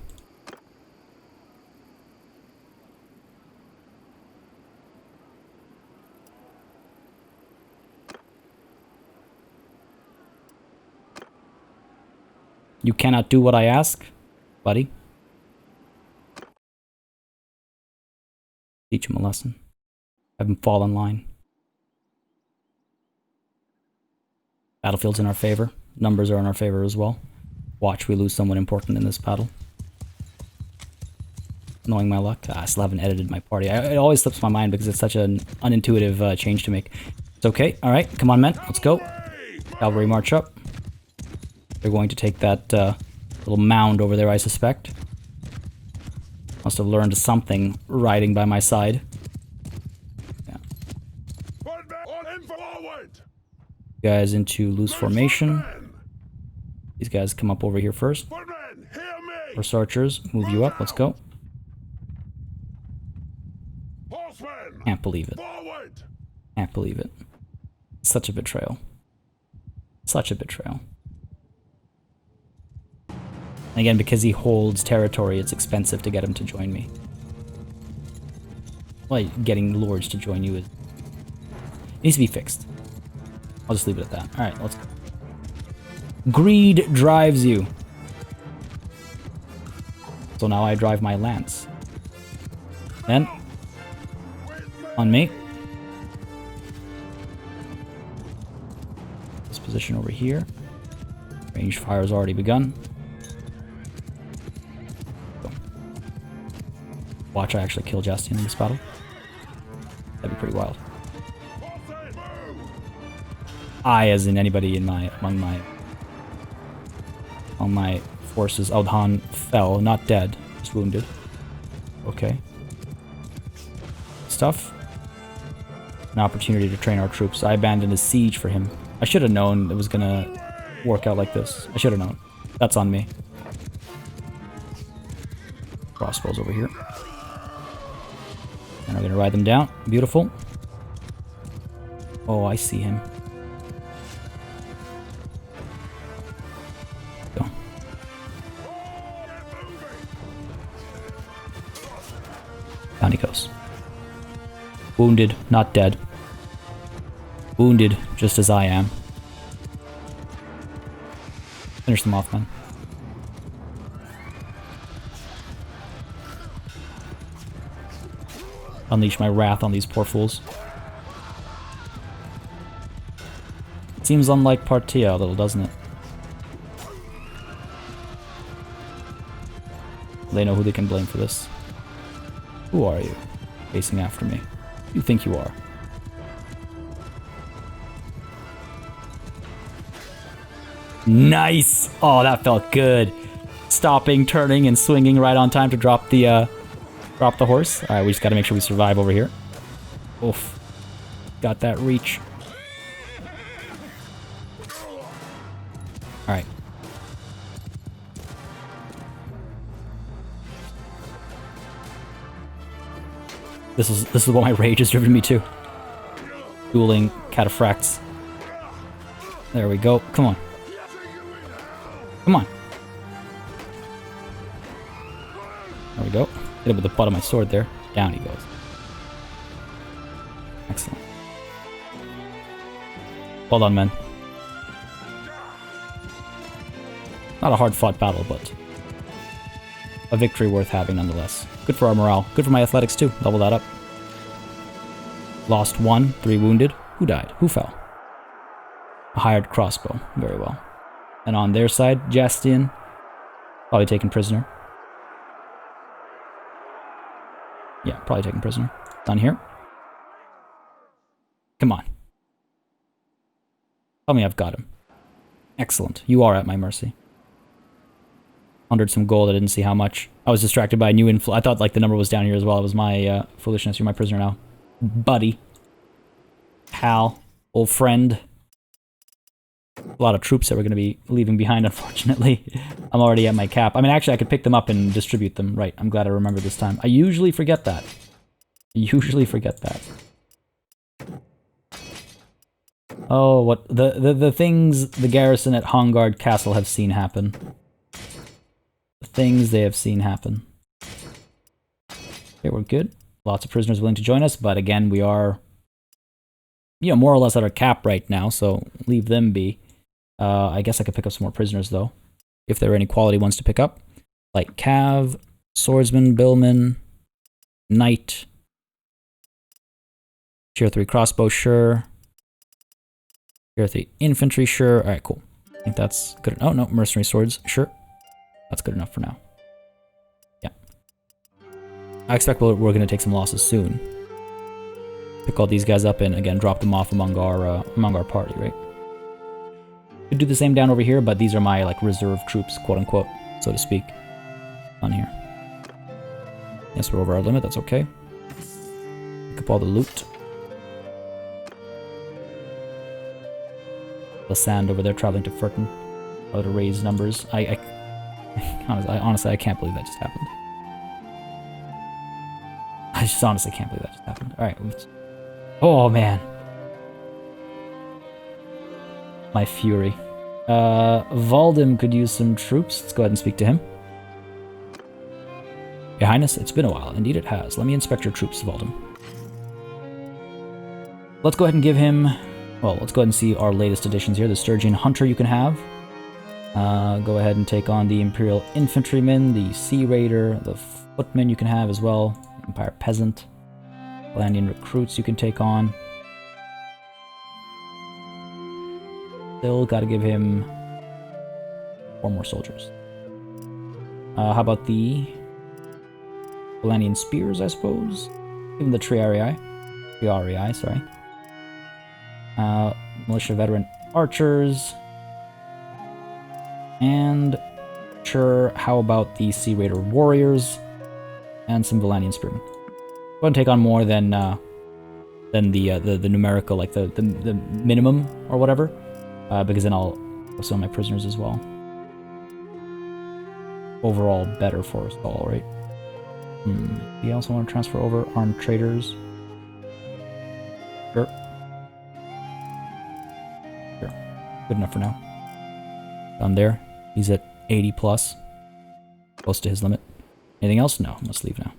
S1: You cannot do what I ask, buddy. Teach him a lesson. Have him fall in line. Battlefield's in our favor. Numbers are in our favor as well. Watch, we lose someone important in this battle. Knowing my luck. I still haven't edited my party. It always slips my mind because it's such an unintuitive change to make. It's okay. Alright, come on, men. Let's go. Cavalry march up. They're going to take that little mound over there, I suspect. Must have learned something riding by my side. Yeah. Guys into loose formation. These guys come up over here first. Horse archers, move you up. Let's go. Can't believe it. Can't believe it. Such a betrayal. Such a betrayal. Again, because he holds territory, it's expensive to get him to join me. Well, getting lords to join you is... It needs to be fixed. I'll just leave it at that. Alright, let's go. Greed drives you. So now I drive my lance. Then, on me. This position over here. Range fire has already begun. Watch, I actually kill Jastian in this battle. That'd be pretty wild. I, as in anybody in among my forces. Aldhan fell, not dead, just wounded. Okay. Stuff. an opportunity to train our troops. I abandoned a siege for him. I should have known it was gonna work out like this. I should have known. That's on me. Crossbows over here. And we're gonna ride them down. Beautiful. Oh, I see him. Go. Down he goes. Wounded, not dead. Wounded, just as I am. Finish them off, man. Unleash my wrath on these poor fools. Seems unlike Partia a little, doesn't it? They know who they can blame for this. Who are you? Chasing after me. You think you are? Nice! Oh, that felt good. Stopping, turning, and swinging right on time to drop the horse. Alright, we just gotta make sure we survive over here. Oof. Got that reach. Alright. This is what my rage has driven me to. Dueling cataphracts. There we go. Come on. Come on. There we go. Hit him with the butt of my sword there. Down he goes. Excellent. Well done, men. Not a hard-fought battle, but a victory worth having nonetheless. Good for our morale. Good for my athletics too. Double that up. Lost 1, 3 wounded. Who died? Who fell? A hired crossbow. Very well. And on their side, Jastian, probably taken prisoner. Yeah, probably taken prisoner. Done here. Come on. Tell me I've got him. Excellent. You are at my mercy. 100 some gold. I didn't see how much. I was distracted by a new inflow. I thought like the number was down here as well. It was my foolishness. You're my prisoner now. Buddy. Pal. Old friend. A lot of troops that we're going to be leaving behind, unfortunately. I'm already at my cap. I mean, actually, I could pick them up and distribute them. Right, I'm glad I remembered this time. I usually forget that. Oh, what... The things the garrison at Hongard Castle have seen happen. The things they have seen happen. Okay, we're good. Lots of prisoners willing to join us, but again, we are... you know, more or less at our cap right now, so leave them be. I guess I could pick up some more prisoners, though, if there are any quality ones to pick up. Like Cav, Swordsman, Billman, Knight, Tier 3 Crossbow, sure. Tier 3 Infantry, sure. Alright, cool. I think that's good. Oh, no, Mercenary Swords, sure. That's good enough for now. Yeah. I expect we're going to take some losses soon. Pick all these guys up and, again, drop them off among our party, right? Could do the same down over here, but these are my, like, reserve troops, quote-unquote, so to speak, on here. Yes, we're over our limit, that's okay. Pick up all the loot. The sand over there traveling to Furton. How to raise numbers. Honestly, I can't believe that just happened. I just honestly can't believe that just happened. Alright, let's... oh, man. My fury. Valdim could use some troops. Let's go ahead and speak to him. Your Highness, it's been a while. Indeed it has. Let me inspect your troops, Valdim. Let's go ahead and give him... well, let's go ahead and see our latest additions here. The Sturgian Hunter you can have. Go ahead and take on the Imperial Infantryman, the Sea Raider, the Footman you can have as well. Empire Peasant. Landian Recruits you can take on. Still gotta give him 4 more soldiers. How about the Landian Spears, I suppose? Give him the Triarii, sorry. Militia Veteran Archers. And sure, how about the Sea Raider Warriors? And some Valandian Spearmen. Go ahead and take on more than than the numerical, like the minimum or whatever, because then I'll sell my prisoners as well. Overall, better for us all, right? Do you also want to transfer over armed traders? Sure. Sure. Good enough for now. Done there. He's at 80 plus. Close to his limit. Anything else? No, let's leave now.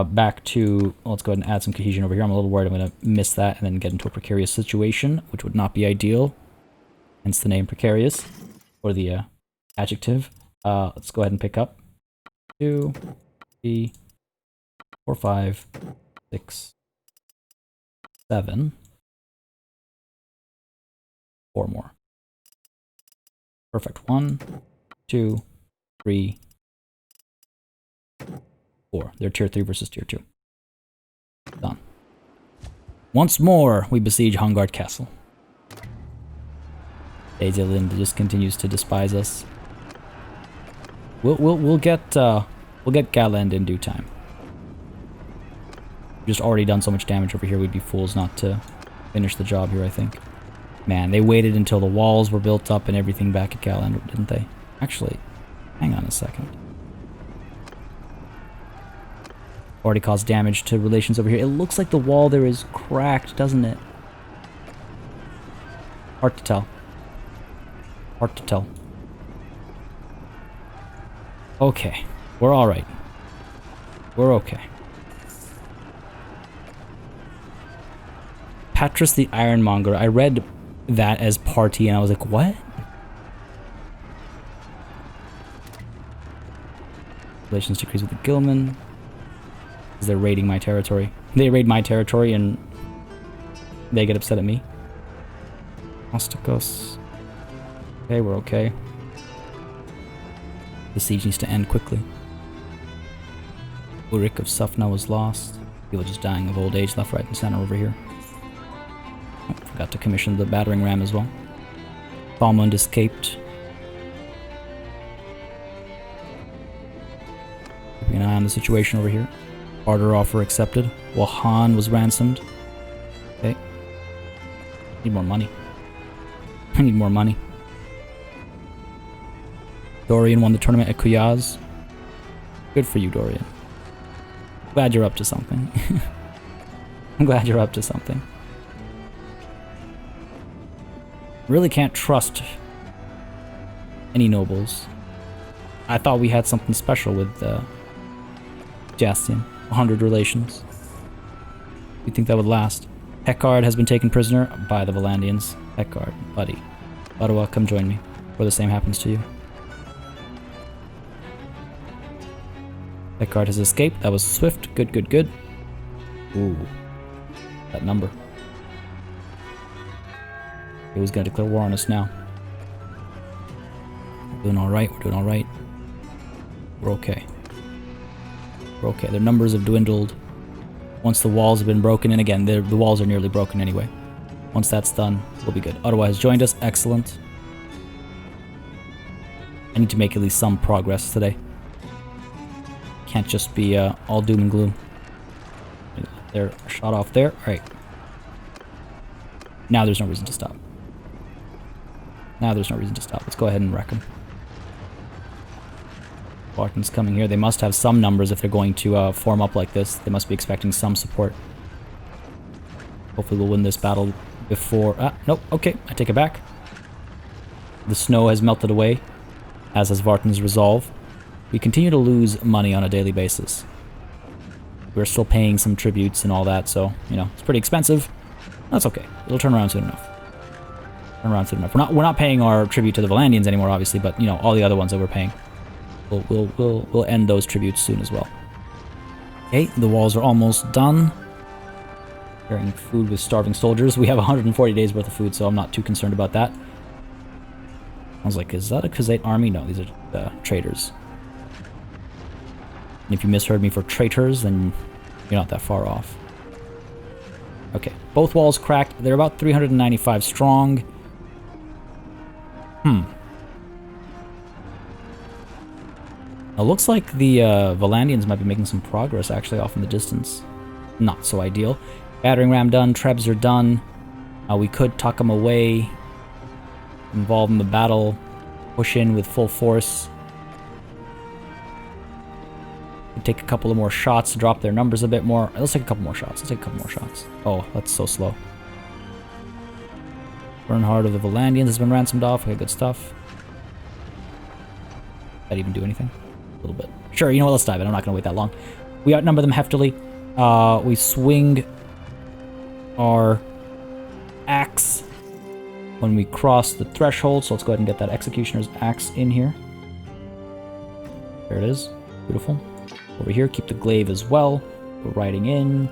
S1: Back to, let's go ahead and add some cohesion over here. I'm a little worried I'm going to miss that and then get into a precarious situation, which would not be ideal. Hence the name precarious, or the adjective. Let's go ahead and pick up 2, 3, 4, 5, 6, 7. 4 more. Perfect. 1, 2, 3, 4. They're tier 3 versus tier 2. Done. Once more, we besiege Hungard Castle. Azelind just continues to despise us. We'll get Galand in due time. We've just already done so much damage over here. We'd be fools not to finish the job here, I think. Man, they waited until the walls were built up and everything back at Galand, didn't they? Actually, hang on a second. Already caused damage to relations over here. It looks like the wall there is cracked, doesn't it? Hard to tell. Hard to tell. Okay. We're alright. We're okay. Patras the Ironmonger. I read that as party and I was like, what? Relations decrease with the Gilman. Because they're raiding my territory. They raid my territory and they get upset at me. Ostikos. Okay, we're okay. The siege needs to end quickly. Urik of Sufna was lost. People just dying of old age left, right, and center over here. Oh, forgot to commission the battering ram as well. Balmund escaped. Keeping an eye on the situation over here. Barter offer accepted. Wahan was ransomed. Okay. Need more money. I need more money. Dorian won the tournament at Kuyaz. Good for you, Dorian. Glad you're up to something. I'm glad you're up to something. Really can't trust any nobles. I thought we had something special with Jastian. 100 relations. You think that would last? Heckard has been taken prisoner by the Valandians. Heckard, buddy. Ottawa, come join me before the same happens to you. Heckard has escaped. That was swift. Good, good, good. Ooh. That number. He was going to declare war on us now. We're doing alright. We're doing alright. We're okay. We're okay. Their numbers have dwindled. Once the walls have been broken, and again, the walls are nearly broken anyway. Once that's done, we'll be good. Ottawa has joined us. Excellent. I need to make at least some progress today. Can't just be all doom and gloom. They're shot off there. Alright. Now there's no reason to stop. Now there's no reason to stop. Let's go ahead and wreck them. Barton's coming here. They must have some numbers if they're going to form up like this. They must be expecting some support. Hopefully we'll win this battle before... Ah, nope. Okay, I take it back. The snow has melted away, as has Vartan's resolve. We continue to lose money on a daily basis. We're still paying some tributes and all that, so, you know, it's pretty expensive. That's okay. It'll turn around soon enough. Turn around soon enough. We're not paying our tribute to the Valandians anymore, obviously, but, you know, all the other ones that we're paying. We'll end those tributes soon as well. Okay, the walls are almost done. Sharing food with starving soldiers. We have 140 days worth of food, so I'm not too concerned about that. I was like, is that a Khazate army? No, these are traders. And if you misheard me for traitors, then you're not that far off. Okay, both walls cracked. They're about 395 strong. It looks like the Valandians might be making some progress, actually, off in the distance. not so ideal. Battering ram done, trebs are done. We could tuck them away, involve in the battle, push in with full force. Could take a couple of more shots to drop their numbers a bit more. Let's take a couple more shots. Oh, that's so slow. Bernhard of the Valandians has been ransomed off. Okay, good stuff. Did that even do anything? A little bit. Sure, you know what? Let's dive in. I'm not going to wait that long. We outnumber them heftily. We swing our axe when we cross the threshold. So let's go ahead and get that Executioner's axe in here. There it is. Beautiful. Over here, keep the glaive as well. Go riding in.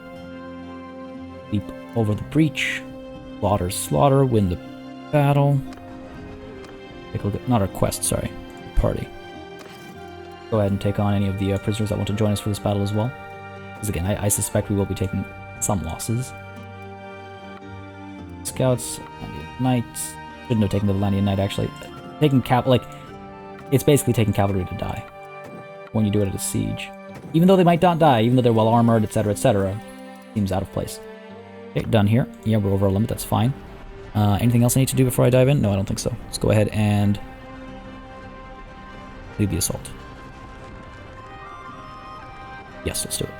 S1: Leap over the breach. Slaughter, win the battle. Take a look at, not our quest, sorry. Party. Go ahead and take on any of the prisoners that want to join us for this battle as well. Because again, I suspect we will be taking some losses. Scouts, Valandian Knights. Shouldn't have taken the Valandian Knight, actually. Taking it's basically taking cavalry to die when you do it at a siege. Even though they might not die, even though they're well armored, etc., seems out of place. Okay, done here. Yeah, we're over our limit, that's fine. Anything else I need to do before I dive in? No, I don't think so. Let's go ahead and lead the assault. Yes, let's do it.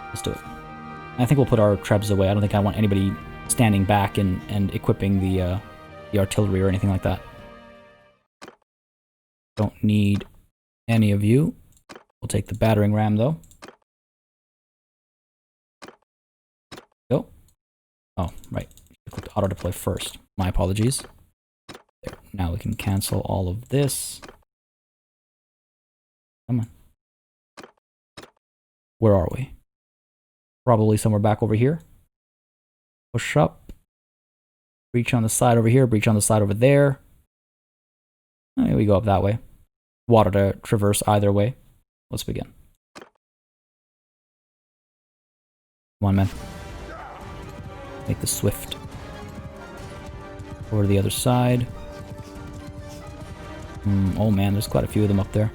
S1: Let's do it. I think we'll put our trebs away. I don't think I want anybody standing back and equipping the artillery or anything like that. Don't need any of you. We'll take the battering ram, though. Go. Oh, right. I clicked auto deploy first. My apologies. There. Now we can cancel all of this. Come on. Where are we? Probably somewhere back over here. Push up. Breach on the side over here. Breach on the side over there. Here we go up that way. Water to traverse either way. Let's begin. Come on, man. Make the swift. Over to the other side. Oh man, there's quite a few of them up there.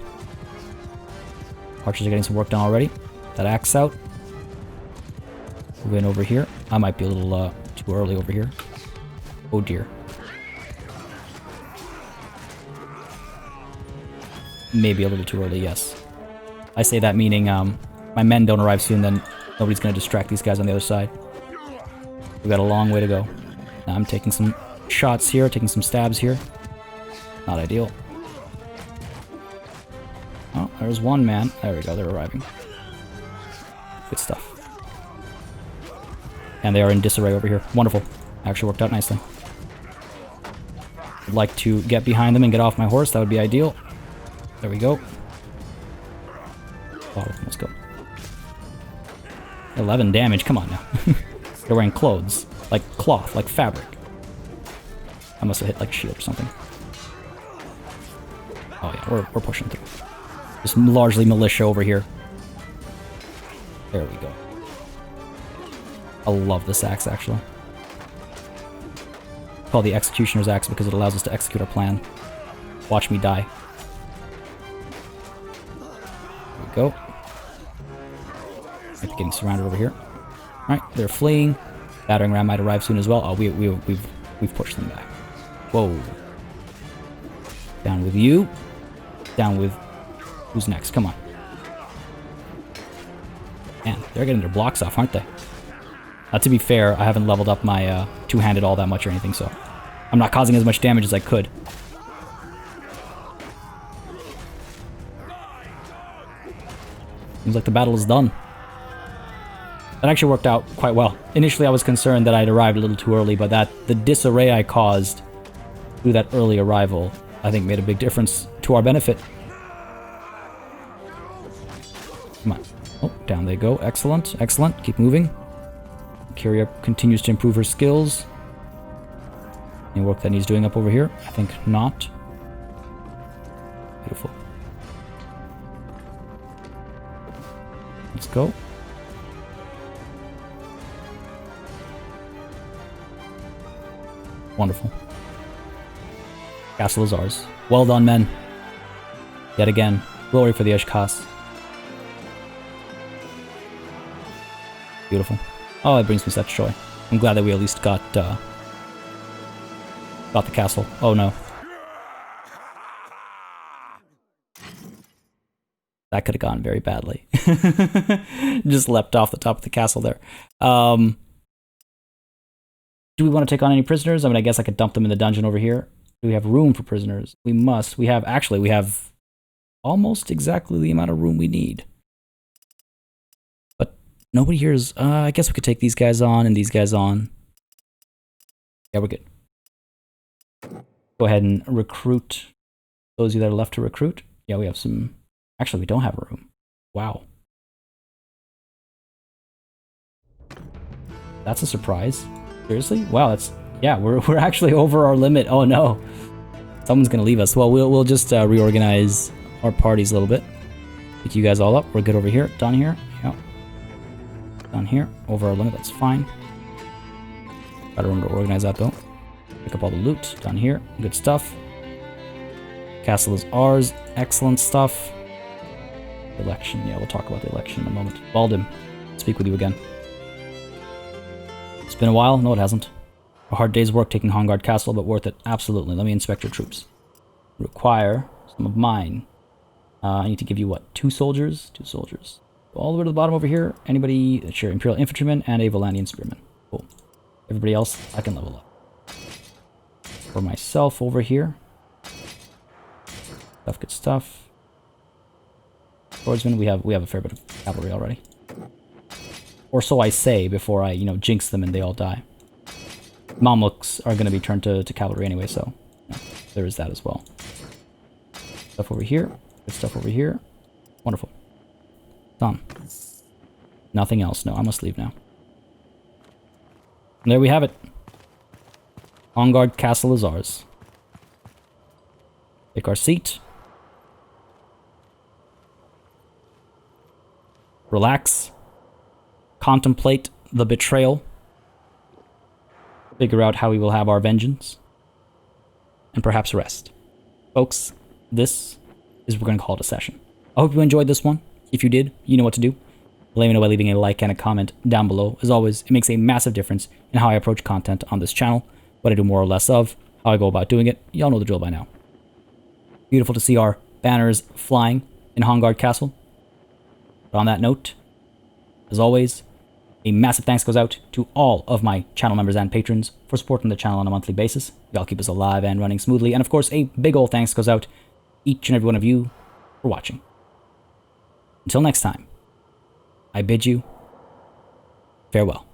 S1: Archers are getting some work done already. That axe out. Move in over here. I might be a little too early over here. Oh dear. Maybe a little too early, yes. I say that meaning my men don't arrive soon, then nobody's going to distract these guys on the other side. We've got a long way to go. Now I'm taking some shots here, taking some stabs here. Not ideal. Oh, there's one man. There we go, they're arriving. Good stuff. And they are in disarray over here. Wonderful. Actually worked out nicely. I'd like to get behind them and get off my horse. That would be ideal. There we go. Oh, let's go. 11 damage. Come on now. They're wearing clothes. Like cloth. Like fabric. I must have hit like a shield or something. Oh yeah, we're pushing through. Just largely militia over here. There we go. I love this axe, actually. It's called the Executioner's Axe because it allows us to execute our plan. Watch me die. There we go. Might be getting surrounded over here. Alright, they're fleeing. Battering ram might arrive soon as well. Oh, we've pushed them back. Whoa. Down with you. Down with... Who's next? Come on. Man, they're getting their blocks off, aren't they? To be fair, I haven't leveled up my two-handed all that much or anything, so I'm not causing as much damage as I could. Seems like the battle is done. That actually worked out quite well. Initially, I was concerned that I'd arrived a little too early, but the disarray I caused through that early arrival, I think made a big difference to our benefit. Come on. Oh, down they go. Excellent, excellent. Keep moving. Kyria continues to improve her skills. Any work that needs doing up over here? I think not. Beautiful. Let's go. Wonderful. Castle is ours. Well done, men. Yet again, glory for the Eshkas. Beautiful. Oh, it brings me such joy. I'm glad that we at least got the castle. Oh no. That could have gone very badly. Just leapt off the top of the castle there. Do we want to take on any prisoners? I mean, I guess I could dump them in the dungeon over here. Do we have room for prisoners? We must. We have almost exactly the amount of room we need. But nobody here is... I guess we could take these guys on and these guys on. Yeah, we're good. Go ahead and recruit those of you that are left to recruit. Yeah, we have some... Actually, we don't have a room. Wow. That's a surprise. Seriously? Wow, that's... Yeah, we're actually over our limit. Oh no. Someone's gonna leave us. Well, we'll just reorganize our parties a little bit. Pick you guys all up. We're good over here. Done here. Yeah. Done here. Over our limit. That's fine. Gotta remember to organize that though. Pick up all the loot. Done here. Good stuff. Castle is ours. Excellent stuff. Election. Yeah, we'll talk about the election in a moment. Baldim, speak with you again. It's been a while. No, it hasn't. A hard day's work taking Hongard Castle, but worth it. Absolutely. Let me inspect your troops. Require some of mine. I need to give you what? 2 soldiers? 2 soldiers. All the way to the bottom over here. Anybody? Sure. Imperial Infantryman and a Volandian Spearman. Cool. Everybody else, I can level up. For myself over here. Stuff, good stuff. Swordsman, we have a fair bit of cavalry already. Or so I say before I, jinx them and they all die. Mamluks are going to be turned to cavalry anyway, so there is that as well. Stuff over here. Good stuff over here. Wonderful. Done. Nothing else. No, I must leave now. And there we have it. Hongard Castle is ours. Take our seat. Relax. Contemplate the betrayal. Figure out how we will have our vengeance. And perhaps rest. Folks, this is what we're going to call it a session. I hope you enjoyed this one. If you did, you know what to do. Let me know by leaving a like and a comment down below. As always, it makes a massive difference in how I approach content on this channel, what I do more or less of, how I go about doing it. Y'all know the drill by now. Beautiful to see our banners flying in Hongard Castle. But on that note, as always, a massive thanks goes out to all of my channel members and patrons for supporting the channel on a monthly basis. Y'all keep us alive and running smoothly. And of course, a big ol' thanks goes out to each and every one of you for watching. Until next time, I bid you farewell.